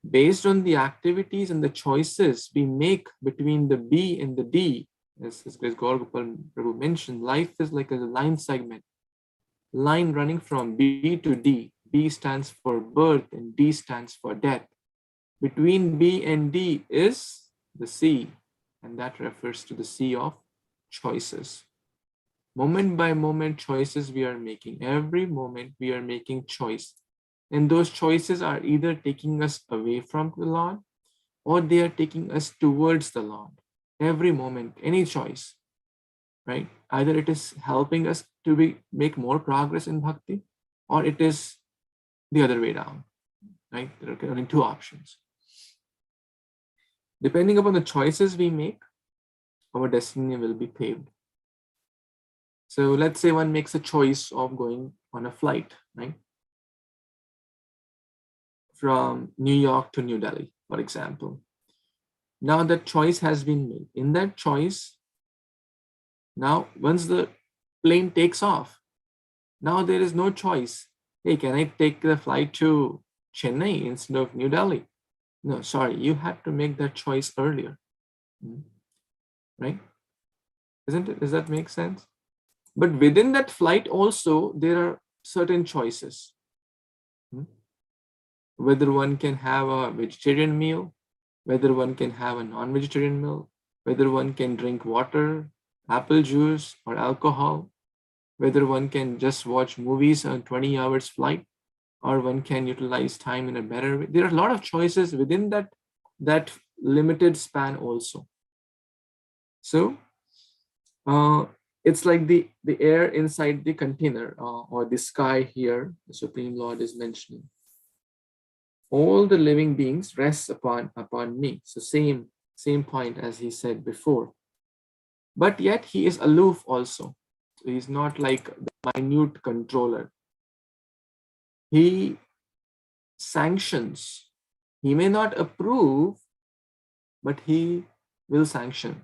Based on the activities and the choices we make between the B and the D, as Grace Gaur Gopal Prabhu mentioned, life is like a line segment, line running from B to D. B stands for birth and D stands for death. Between B and D is the C, and that refers to the sea of choices. Moment by moment choices we are making. Every moment we are making choice. And those choices are either taking us away from the Lord or they are taking us towards the Lord. Every moment, any choice, right? Either it is helping us to make more progress in bhakti or it is the other way down, right? There are only two options. Depending upon the choices we make, our destiny will be paved. So let's say one makes a choice of going on a flight, right? From New York to New Delhi, for example. Now that choice has been made. In that choice, now once the plane takes off, now there is no choice. Hey, can I take the flight to Chennai instead of New Delhi? No, sorry, you had to make that choice earlier, right? Isn't it? Does that make sense? But within that flight also, there are certain choices. Whether one can have a vegetarian meal, whether one can have a non-vegetarian meal, whether one can drink water, apple juice, or alcohol, whether one can just watch movies on 20 hours flight, or one can utilize time in a better way. There are a lot of choices within that limited span also. So it's like the air inside the container or the sky here, the Supreme Lord is mentioning. all the living beings rest upon me. So same point as he said before. But yet he is aloof also. So he's not like the minute controller. He sanctions. He may not approve, but he will sanction.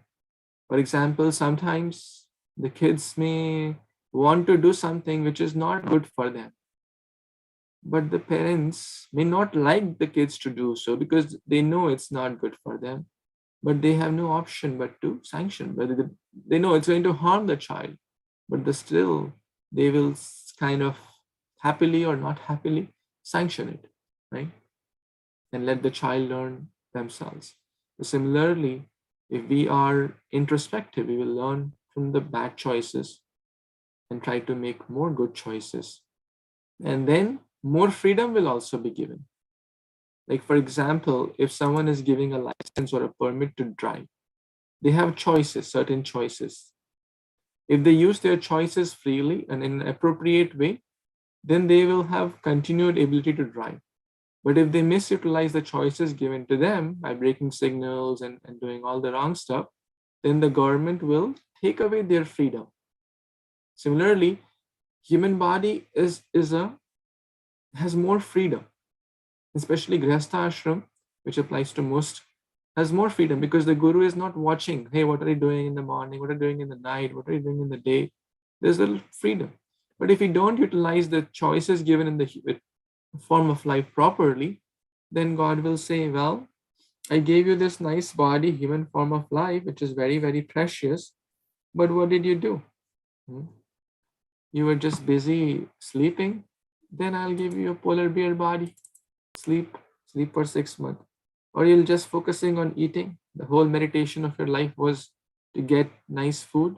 For example, sometimes the kids may want to do something which is not good for them, but the parents may not like the kids to do so because they know it's not good for them, but they have no option but to sanction. Whether they know it's going to harm the child, but still they will kind of happily or not happily sanction it, right? And let the child learn themselves. So similarly, if we are introspective, we will learn from the bad choices and try to make more good choices. And then more freedom will also be given. Like, for example, if someone is giving a license or a permit to drive, they have choices, certain choices. If they use their choices freely and in an appropriate way, then they will have continued ability to drive. But if they misutilize the choices given to them by breaking signals and doing all the wrong stuff, then the government will take away their freedom. Similarly, human body has more freedom, especially Grihastha ashram, which applies to most, has more freedom because the guru is not watching, hey, what are you doing in the morning? What are you doing in the night? What are you doing in the day? There's a little freedom. But if you don't utilize the choices given in the form of life properly, then God will say, well, I gave you this nice body, human form of life, which is very, very precious. But what did you do? You were just busy sleeping. Then I'll give you a polar bear body. Sleep for 6 months. Or you're just focusing on eating. The whole meditation of your life was to get nice food.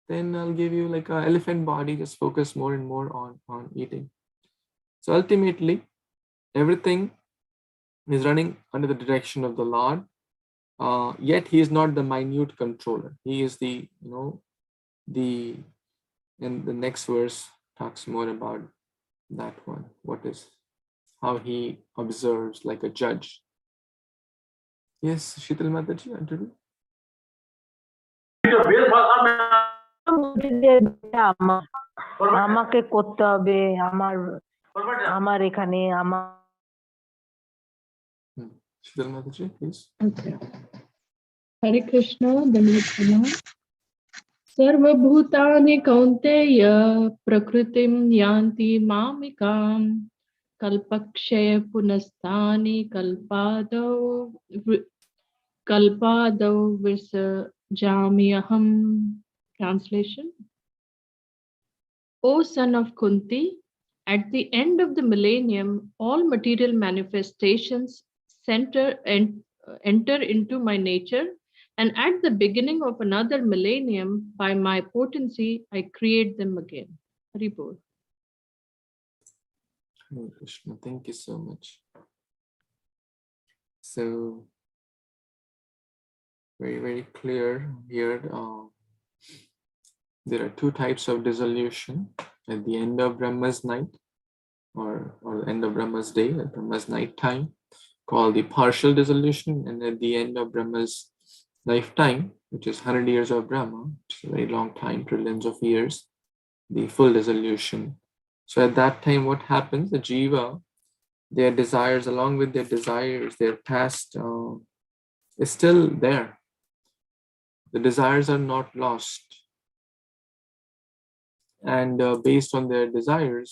Then I'll give you like an elephant body, just focus more and more on eating. So ultimately, everything is running under the direction of the Lord. Yet he is not the minute controller. He is and the next verse talks more about that one. What is how he observes like a judge. Yes, Shital Mataji, Andrew. আমাকে করতে হবে আমার এখানে আমার Shital Mataji, please. Okay. Hare Krishna, Dandavat. Sarvabhutani kaunteya prakritim yanti mamikam kalpakshaya punasthani kalpadav visajamyaham. Translation. O son of Kunti, at the end of the millennium, all material manifestations enter into my nature, and at the beginning of another millennium, by my potency, I create them again. Haribol. Hare Krishna, thank you so much. So, very, very clear here. There are two types of dissolution at the end of Brahma's night or the end of Brahma's day, at Brahma's night time, called the partial dissolution, and at the end of Brahma's lifetime, which is 100 years of Brahma, which is a very long time, trillions of years, the full dissolution. So at that time, what happens? The jiva, their desires, along with their desires, their past is still there. The desires are not lost. And based on their desires,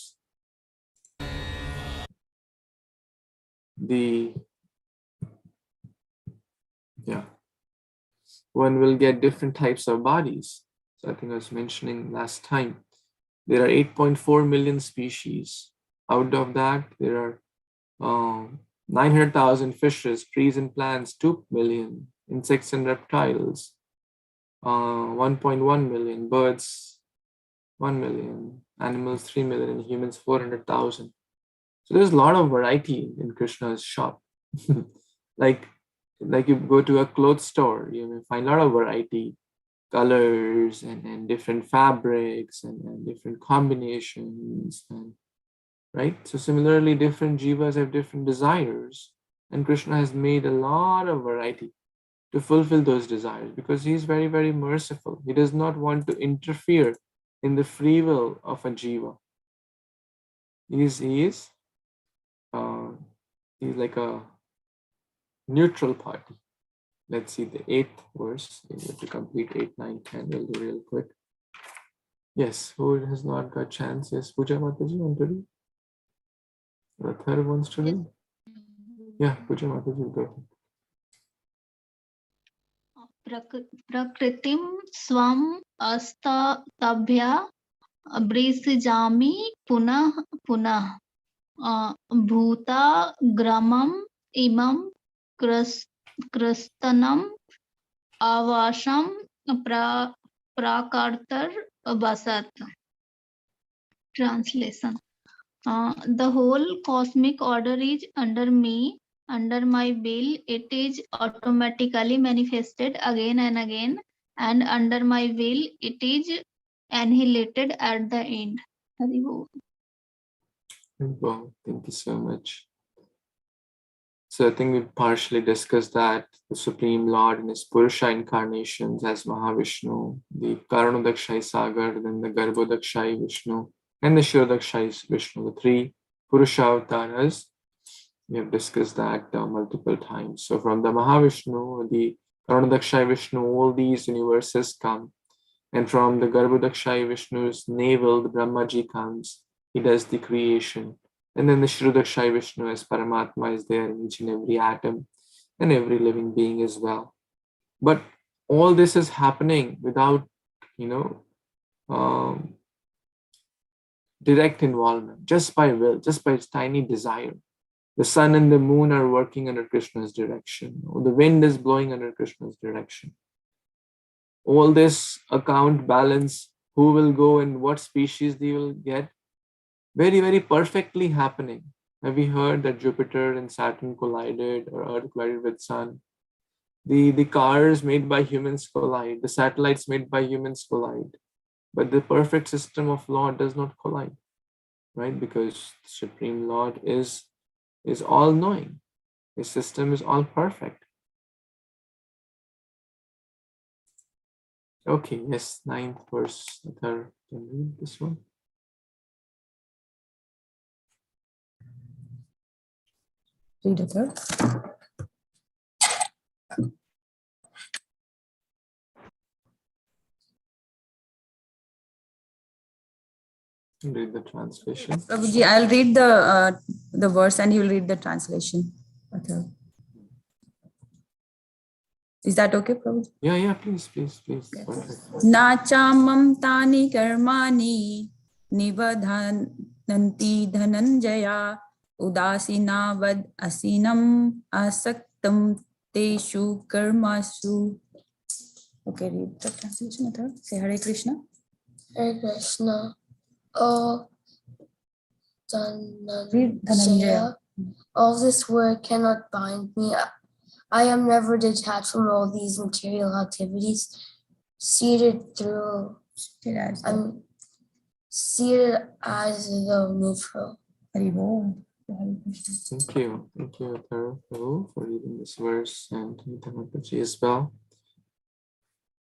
one will get different types of bodies. So I think I was mentioning last time, there are 8.4 million species. Out of that, there are 900,000 fishes, trees and plants, 2 million, insects and reptiles, 1.1 million, birds, 1 million, animals, 3 million, and humans, 400,000. So there's a lot of variety in Krishna's shop. like you go to a clothes store, you may find a lot of variety, colors and different fabrics and different combinations right? So similarly, different jivas have different desires, and Krishna has made a lot of variety to fulfill those desires because he is very, very merciful. He does not want to interfere in the free will of a jiva. He's like a neutral party. Let's see the 8th verse. We have to complete 8, 9, 10. We'll do real quick. Yes, who has not got chance? Yes, Puja Mataji, want to read? The third wants to read? Yeah, Puja Mataji, go ahead. प्रकृतिं स्वम् अस्ताभ्या अभ्यसिजामि पुनः पुनः भूताग्रमम् इमं कृस्तनम् आवासं प्राकर्तर वसत. Translation. The whole cosmic order is under me, under my will. It is automatically manifested again and again, and under my will, it is annihilated at the end. Hari Bol. Wow, thank you so much. So I think we've partially discussed that the Supreme Lord in his Purusha incarnations as Mahavishnu, the Karanodakshai Sagar, then the Garbhodakshai Vishnu, and the Shirodakshai Vishnu, the 3 Purusha avatars. We have discussed that multiple times. So from the Mahavishnu, the Karanodakshai Vishnu, all these universes come. And from the Garbhodakshai Vishnu's navel, the Brahmaji comes. He does the creation. And then the Shirodakshai Vishnu as Paramatma is there in each and every atom and every living being as well. But all this is happening without, direct involvement, just by will, just by its tiny desire. The sun and the moon are working under Krishna's direction, or the wind is blowing under Krishna's direction. All this account balance, who will go and what species they will get, very, very perfectly happening. Have we heard that Jupiter and Saturn collided, or Earth collided with Sun? The cars made by humans collide, the satellites made by humans collide. But the perfect system of law does not collide, right? Because the Supreme Lord is all-knowing. His system is all perfect. Okay, yes, 9th verse. Can you read this one? Read it third. Read the translation. Prabhuji, I'll read the verse and you will read the translation. Okay. Is that okay, Prabhuji? Yeah, please. Nachamam tani karmani nibadhananti dhananjaya udasinavad asinam asaktam teshu karmasu. Okay, read the translation. Say Hare Krishna. Hare Krishna. Oh, Read Dhananjaya. All this world cannot bind me. I am never detached from all these material activities. I'm seated as though neutral. Thank you, Prabhu, for reading this verse, and Dhammapaji as well.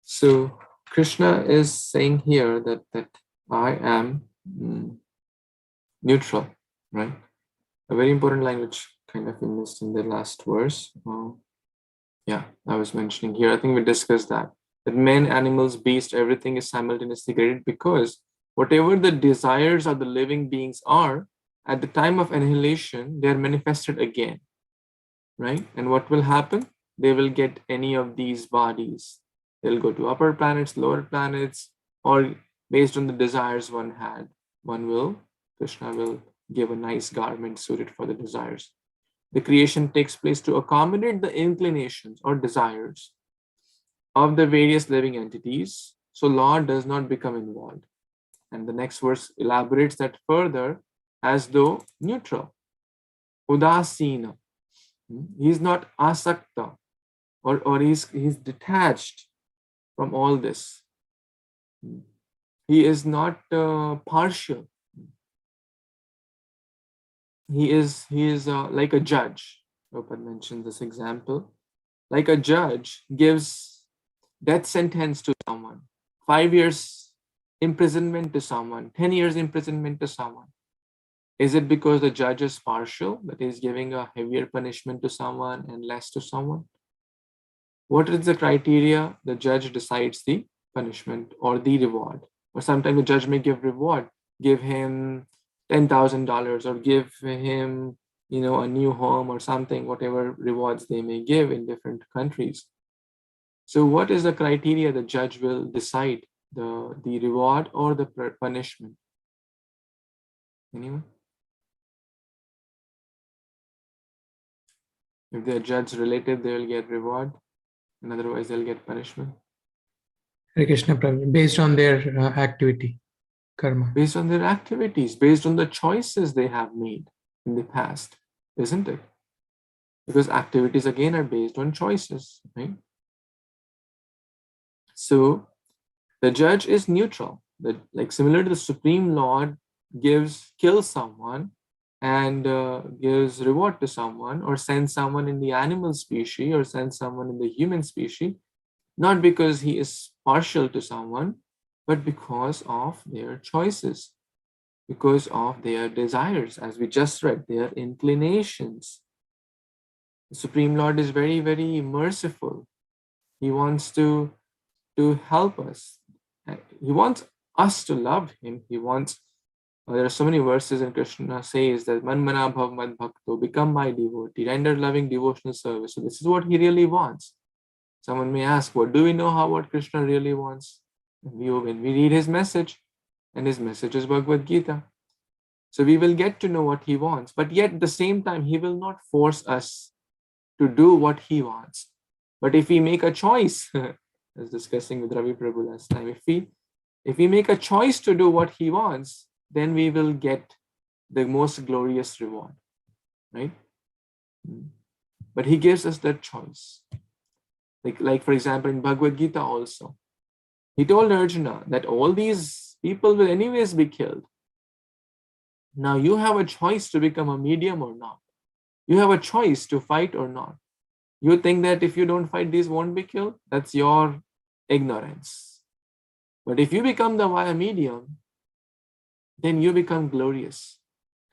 So Krishna is saying here that I am neutral, right? A very important language kind of missed in the last verse. I was mentioning here, I think we discussed that men, animals, beasts, everything is simultaneously created because whatever the desires of the living beings are, at the time of annihilation, they are manifested again, right? And what will happen? They will get any of these bodies. They'll go to upper planets, lower planets, or based on the desires one had, Krishna will give a nice garment suited for the desires. The creation takes place to accommodate the inclinations or desires of the various living entities, so Lord does not become involved. And the next verse elaborates that further as though neutral. Udasina. He's not asakta, or he's detached from all this. He is not partial. he is like a judge. Prabhupada mentioned this example. Like a judge gives death sentence to someone, 5 years imprisonment to someone, 10 years imprisonment to someone. Is it because the judge is partial, that is giving a heavier punishment to someone and less to someone? What is the criteria? The judge decides the punishment or the reward. Or sometimes the judge may give reward, give him $10,000 or give him, a new home or something, whatever rewards they may give in different countries. So what is the criteria the judge will decide, the reward or the punishment? Anyone? If they're judge related, they will get reward, and otherwise they'll get punishment. Hare Krishna Prabhu, based on their activity, karma. Based on their activities, based on the choices they have made in the past, isn't it? Because activities again are based on choices, right? So the judge is neutral. Like similar to the Supreme Lord kills someone and gives reward to someone, or sends someone in the animal species or sends someone in the human species, not because he is partial to someone, but because of their choices, because of their desires, as we just read, their inclinations. The Supreme Lord is very, very merciful. He wants to help us. He wants us to love him. He wants, there are so many verses in Krishna says that Man mana bhav mad bhakto, become my devotee, render loving devotional service. So this is what he really wants. Someone may ask, what do we know what Krishna really wants? When we read his message, and his message is Bhagavad Gita. So we will get to know what he wants, but yet at the same time, he will not force us to do what he wants. But if we make a choice, I was discussing with Ravi Prabhu last time, if we make a choice to do what he wants, then we will get the most glorious reward, right? But he gives us that choice. Like for example, in Bhagavad Gita also, he told Arjuna that all these people will anyways be killed. Now you have a choice to become a medium or not. You have a choice to fight or not. You think that if you don't fight, these won't be killed? That's your ignorance. But if you become the via medium, then you become glorious.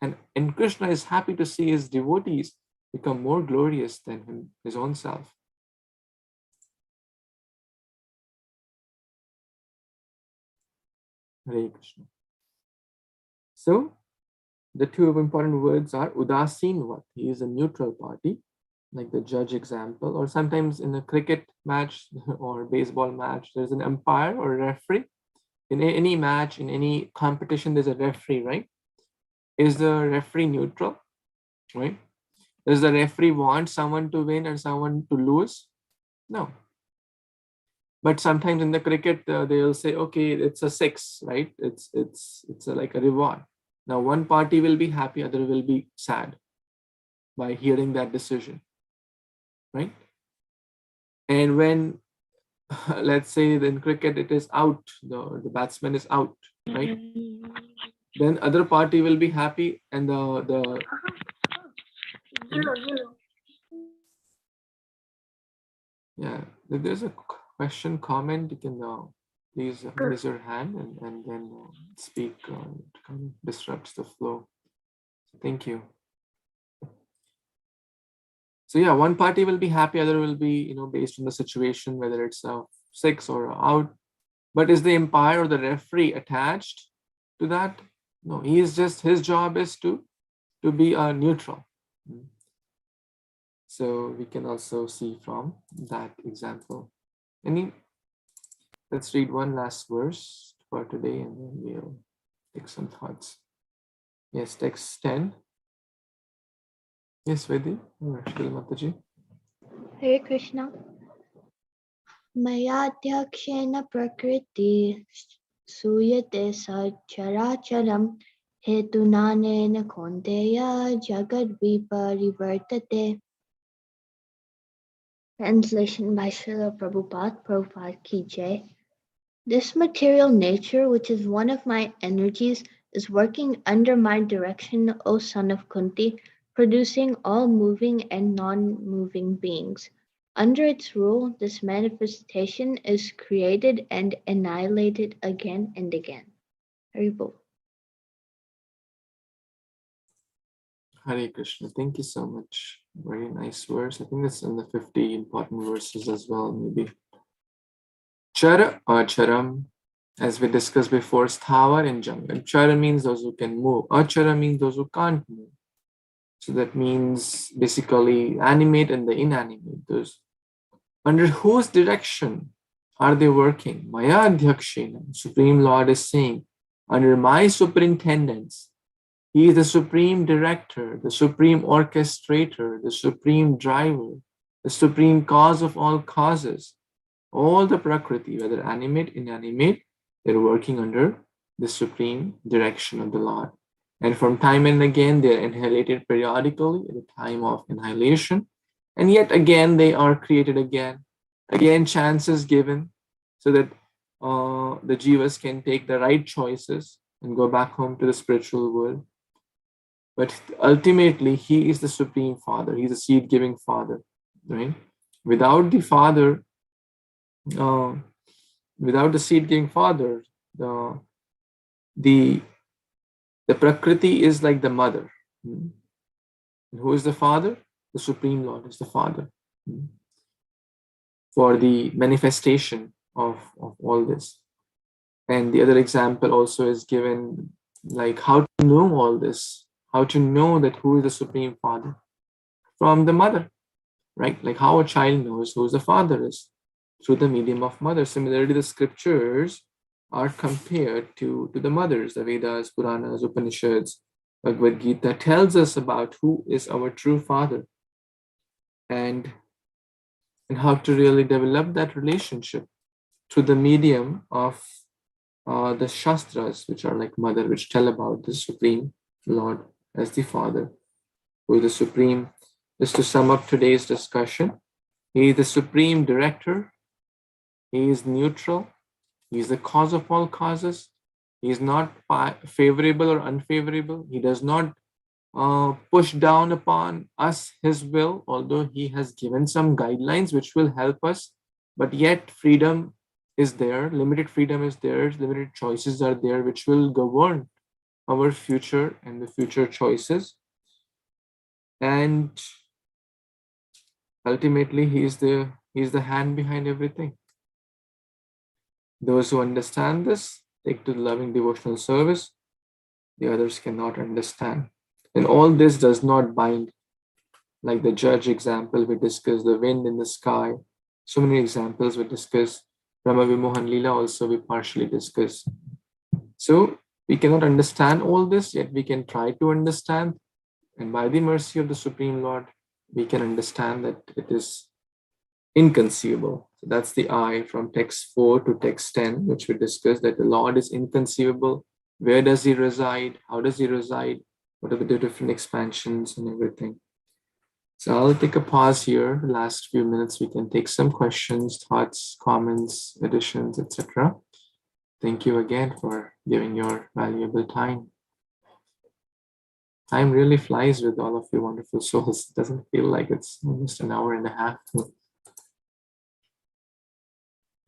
And Krishna is happy to see his devotees become more glorious than his own self. Hare Krishna. So, the two important words are Udasinvat. He is a neutral party, like the judge example, or sometimes in a cricket match or baseball match, there's an umpire or referee. In any match, in any competition, there's a referee, right? Is the referee neutral, right? Does the referee want someone to win and someone to lose? No. But sometimes in the cricket, they'll say, okay, it's a 6, right? It's like a reward. Now, one party will be happy, other will be sad by hearing that decision, right? And when, let's say in cricket, it is out, the batsman is out, right? Then other party will be happy and yeah, if there's a question, comment, you can please raise your hand and then speak. It kind of disrupts the flow. Thank you. So yeah, one party will be happy, other will be, based on the situation, whether it's a 6 or out. But is the umpire or the referee attached to that? No, his job is to be neutral. So we can also see from that example. Let's read one last verse for today and then we'll take some thoughts. Yes, text 10. Yes, Vedi or Shri Mataji. Hare Krishna. Mayadhyakshena prakriti suyate sacharacharam hetunanena kondeya jagad viparivartate. Translation by Srila Prabhupada Ki Jai. This material nature, which is one of my energies, is working under my direction, O son of Kunti, producing all moving and non-moving beings. Under its rule, this manifestation is created and annihilated again and again. Haribol. Hare Krishna. Thank you so much. Very nice verse. I think it's in the 50 important verses as well, maybe. Chara or charam, as we discussed before, sthava and janga. Chara means those who can move. Achara means those who can't move. So that means basically animate and the inanimate. Those under whose direction are they working? Maya Adhyakshena, Supreme Lord is saying, under my superintendence, He is the supreme director, the supreme orchestrator, the supreme driver, the supreme cause of all causes. All the Prakriti, whether animate, inanimate, they're working under the supreme direction of the Lord. And from time and again, they're annihilated periodically at the time of annihilation. And yet again, they are created again. Again, chances given so that the jivas can take the right choices and go back home to the spiritual world. But ultimately, He is the Supreme Father. He's a seed-giving Father, right? Without the Father, without the seed-giving Father, the Prakriti is like the mother. And who is the Father? The Supreme Lord is the Father for the manifestation of all this. And the other example also is given, like how to know all this, how to know that who is the Supreme Father from the mother, right? Like how a child knows who the father is through the medium of mother. Similarly, the scriptures are compared to the mothers, the Vedas, Puranas, Upanishads, Bhagavad Gita tells us about who is our true father and how to really develop that relationship through the medium of the Shastras, which are like mother, which tell about the Supreme Lord as the Father, who is the Supreme. Just to sum up today's discussion, He is the Supreme Director, He is neutral, He is the cause of all causes, He is not favorable or unfavorable, He does not push down upon us His will, although He has given some guidelines which will help us, but yet freedom is there, limited freedom is there, limited choices are there which will govern our future and the future choices. And ultimately, He is the hand behind everything. Those who understand this take to the loving devotional service. The others cannot understand. And all this does not bind, like the judge example we discussed, the wind in the sky. So many examples we discussed. Brahma Vimohan Leela also we partially discussed. So we cannot understand all this, yet we can try to understand. And by the mercy of the Supreme Lord, we can understand that it is inconceivable. So that's the I from text 4 to text 10, which we discussed, that the Lord is inconceivable. Where does He reside? How does He reside? What are the different expansions and everything? So I'll take a pause here. The last few minutes, we can take some questions, thoughts, comments, additions, etc. Thank you again for giving your valuable time. Time really flies with all of you wonderful souls. It doesn't feel like it's almost an hour and a half.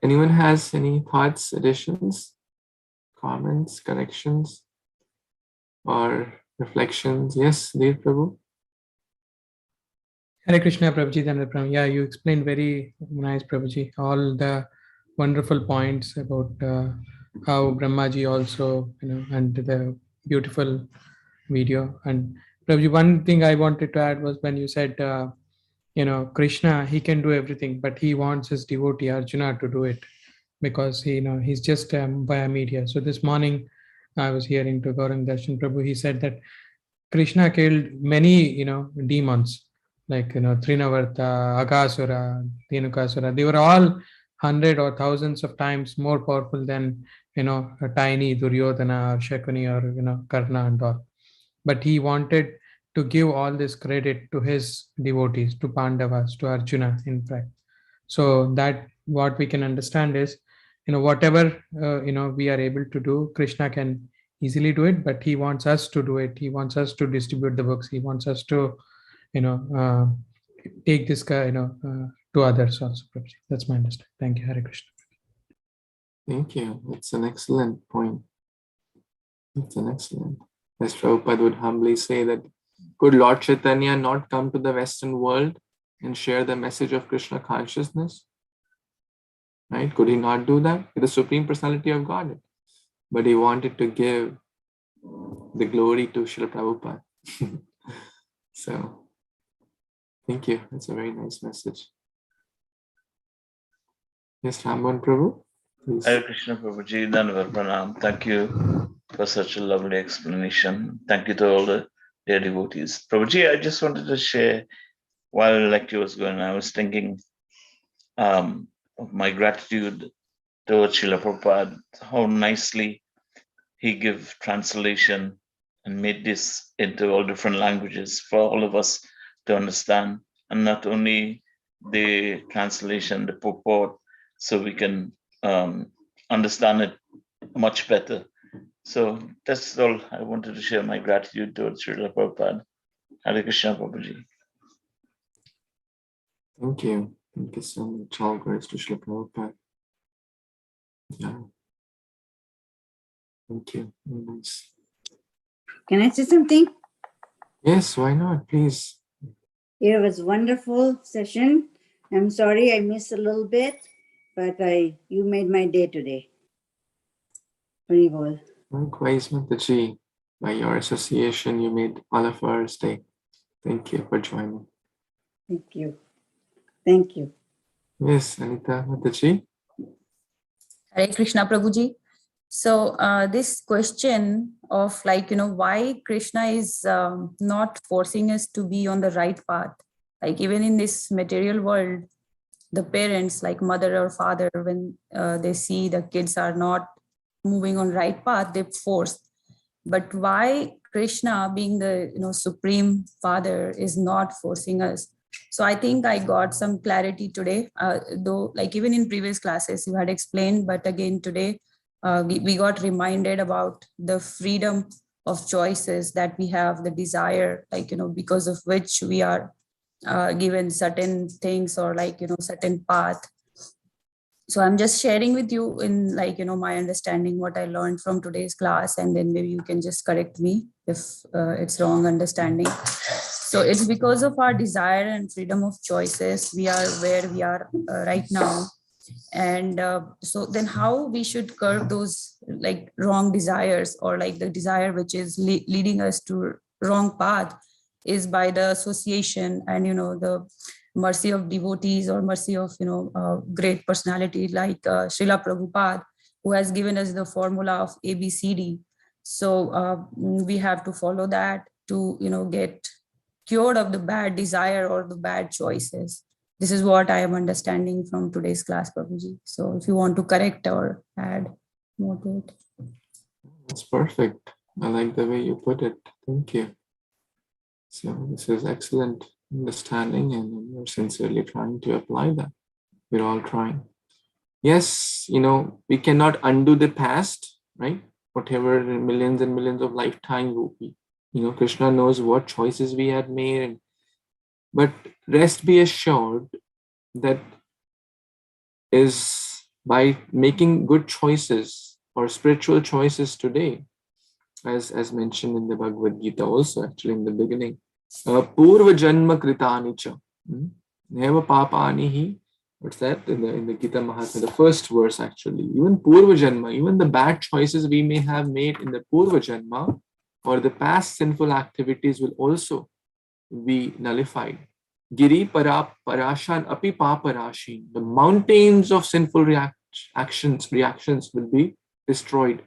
Anyone has any thoughts, additions, comments, corrections, or reflections? Yes, Dev Prabhu. Hare Krishna, Prabhuji, Dhanapram. Yeah, you explained very nice, Prabhuji. All the wonderful points about how Brahmaji also, and the beautiful video. And Prabhuji, one thing I wanted to add was when you said, Krishna, he can do everything, but he wants his devotee Arjuna to do it because he's just via media. So this morning I was hearing to Gaurang Darshan Prabhu, he said that Krishna killed many, demons like, Trinavarta, Agasura, Dhenukasura. They were all 100 or thousands of times more powerful than, a tiny Duryodhana or Shakuni or, Karna and all. But he wanted to give all this credit to his devotees, to Pandavas, to Arjuna, in fact. So that what we can understand is, whatever, we are able to do, Krishna can easily do it, but he wants us to do it. He wants us to distribute the books. He wants us to, take this guy, to others also. Prabhuji. That's my understanding. Thank you, Hare Krishna. Thank you. It's an excellent point. It's an excellent. As Prabhupada would humbly say that, could Lord Chaitanya not come to the Western world and share the message of Krishna consciousness? Right? Could he not do that? The Supreme Personality of Godhead. But he wanted to give the glory to Srila Prabhupada. So, thank you. That's a very nice message. Yes, Ramban Prabhu, please. Hare Krishna Prabhuji, Dhanavad Pranam. Thank you for such a lovely explanation. Thank you to all the dear devotees. Prabhuji, I just wanted to share, while the lecture was going, I was thinking of my gratitude towards Srila Prabhupada, how nicely he gave translation and made this into all different languages for all of us to understand. And not only the translation, the purport, so we can understand it much better. So that's all I wanted to share, my gratitude towards Srila Prabhupada. Hare Krishna Prabhuji. Thank you. Thank you so much. All grace to Srila Prabhupada. Yeah. Thank you. Very nice. Can I say something? Yes, why not? Please. It was a wonderful session. I'm sorry I missed a little bit, but you made my day today. Very well. Likewise, Mataji, by your association, you made all of ours day. Thank you for joining. Thank you. Thank you. Yes, Anita, Mataji. Hare Krishna Prabhuji. So this question of why Krishna is not forcing us to be on the right path, like even in this material world, the parents like mother or father, when they see the kids are not moving on right path, they force. But why Krishna, being the supreme father, is not forcing us? So I think I got some clarity today, though like even in previous classes you had explained, but again today we got reminded about the freedom of choices that we have, the desire, because of which we are given certain things or certain path. So I'm just sharing with you in my understanding what I learned from today's class, and then maybe you can just correct me if it's wrong understanding. So it's because of our desire and freedom of choices we are where we are right now. And so then how we should curb those wrong desires, or the desire which is leading us to wrong path, is by the association and the mercy of devotees, or mercy of great personality like Srila Prabhupada, who has given us the formula of ABCD. So we have to follow that to get cured of the bad desire or the bad choices. This is what I am understanding from today's class, Prabhuji. So if you want to correct or add more to it. That's perfect. I like the way you put it. Thank you. So this is excellent understanding, and we're sincerely trying to apply that. We're all trying. Yes, we cannot undo the past, right? Whatever millions and millions of lifetimes will be. Krishna knows what choices we had made. But rest be assured that is by making good choices or spiritual choices today, as mentioned in the Bhagavad Gita also, actually in the beginning, Purva Janma Kritani cha, Neva Papani hi. What's that in the Gita Mahatma? The first verse actually. Even Purva Janma, even the bad choices we may have made in the Purva Janma, or the past sinful activities, will also be nullified. Giri Parashan Api Paparashin. The mountains of sinful reactions will be destroyed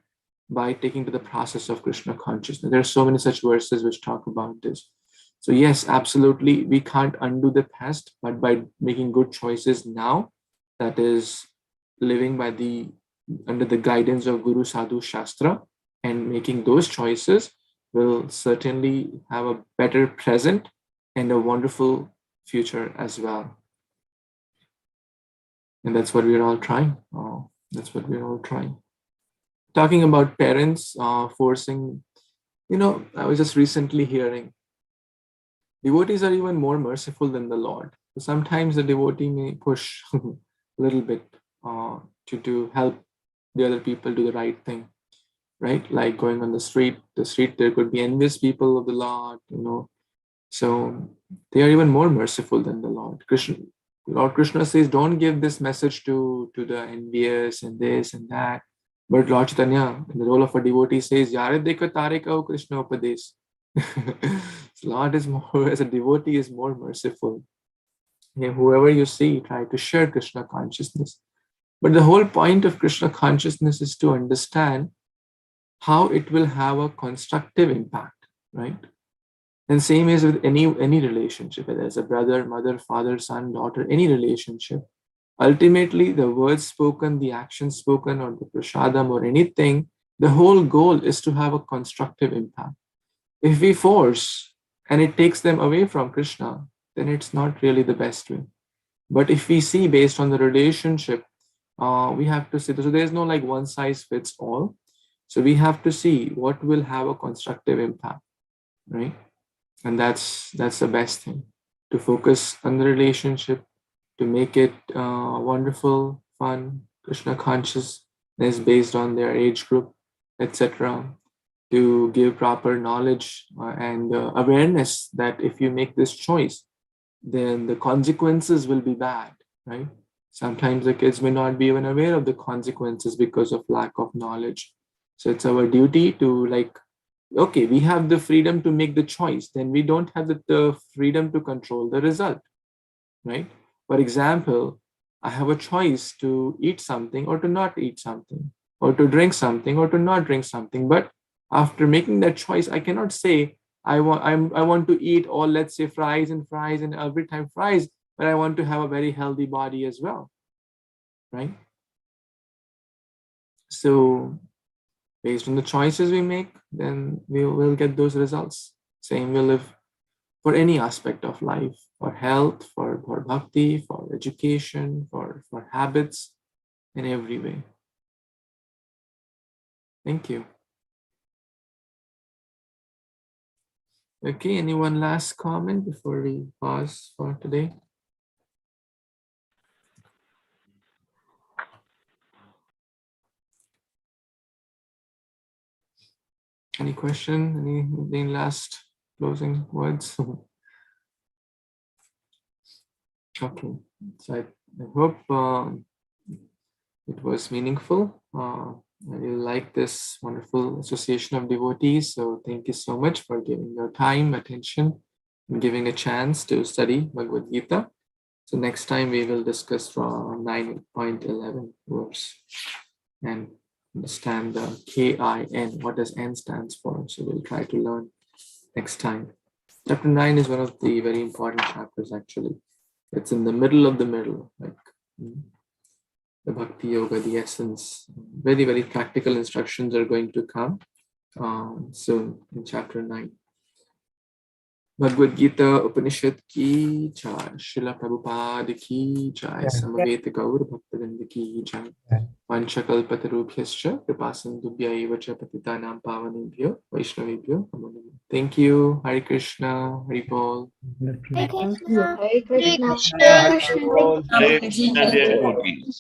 by taking to the process of Krishna consciousness. There are so many such verses which talk about this. So yes, absolutely, we can't undo the past, but by making good choices now, that is living by under the guidance of Guru Sadhu Shastra, and making those choices will certainly have a better present and a wonderful future as well. And that's what we're all trying. That's what we're all trying. talking about parents forcing, I was just recently hearing devotees are even more merciful than the Lord. Sometimes the devotee may push a little bit to help the other people do the right thing, right? Like going on the street there could be envious people of the Lord, so they are even more merciful than the Lord. Lord Krishna says, don't give this message to the envious and this and that. But Lord Chaitanya, in the role of a devotee, says, Yare dekho tare kaho Krishna upadesh. So Lord is more, as a devotee, is more merciful. Whoever you see, try to share Krishna consciousness. But the whole point of Krishna consciousness is to understand how it will have a constructive impact, right? And same is with any relationship, whether it's a brother, mother, father, son, daughter, any relationship. Ultimately, the words spoken, the actions spoken, or the prasadam or anything, the whole goal is to have a constructive impact. If we force and it takes them away from Krishna, then it's not really the best way. But if we see based on the relationship, we have to see, so there's no like one size fits all. So we have to see what will have a constructive impact, right? And that's the best thing, to focus on the relationship, to make it wonderful, fun, Krishna consciousness based on their age group, etc. To give proper knowledge and awareness that if you make this choice, then the consequences will be bad, right? Sometimes the kids may not be even aware of the consequences because of lack of knowledge. So it's our duty to like, okay, we have the freedom to make the choice, then we don't have the freedom to control the result, right? For example, I have a choice to eat something or to not eat something, or to drink something or to not drink something. But after making that choice, I cannot say I want to eat all, let's say, fries and every time fries, but I want to have a very healthy body as well, right? So based on the choices we make, then we will get those results. Same will live for any aspect of life, for health, for bhakti, for education, for habits, in every way. Thank you. Okay, anyone last comment before we pause for today? Any question? Any last closing words? Okay, so I hope it was meaningful. I really like this wonderful association of devotees. So thank you so much for giving your time, attention, and giving a chance to study Bhagavad Gita. So next time we will discuss from 9.11 verse and understand the KIN, what does N stands for. So we'll try to learn next time. Chapter 9 is one of the very important chapters actually. It's in the middle of the middle, like the Bhakti Yoga, the essence. Very, very practical instructions are going to come soon in chapter 9. Bhagavad Gita Upanishad ki jai, Srila Prabhupada ki jai, Samaveta Gaur Bhaktivinoda ki jai, Vanchakalpatarubhyascha Kripasindubhya eva cha patitanam pavanebhyo Vaishnavebhyo Namo Namaha. Thank you. Hare Krishna, Hare Bol. Hare Thank you. Krishna. Hare Krishna. Hare Krishna. Hare Krishna, dear devotees.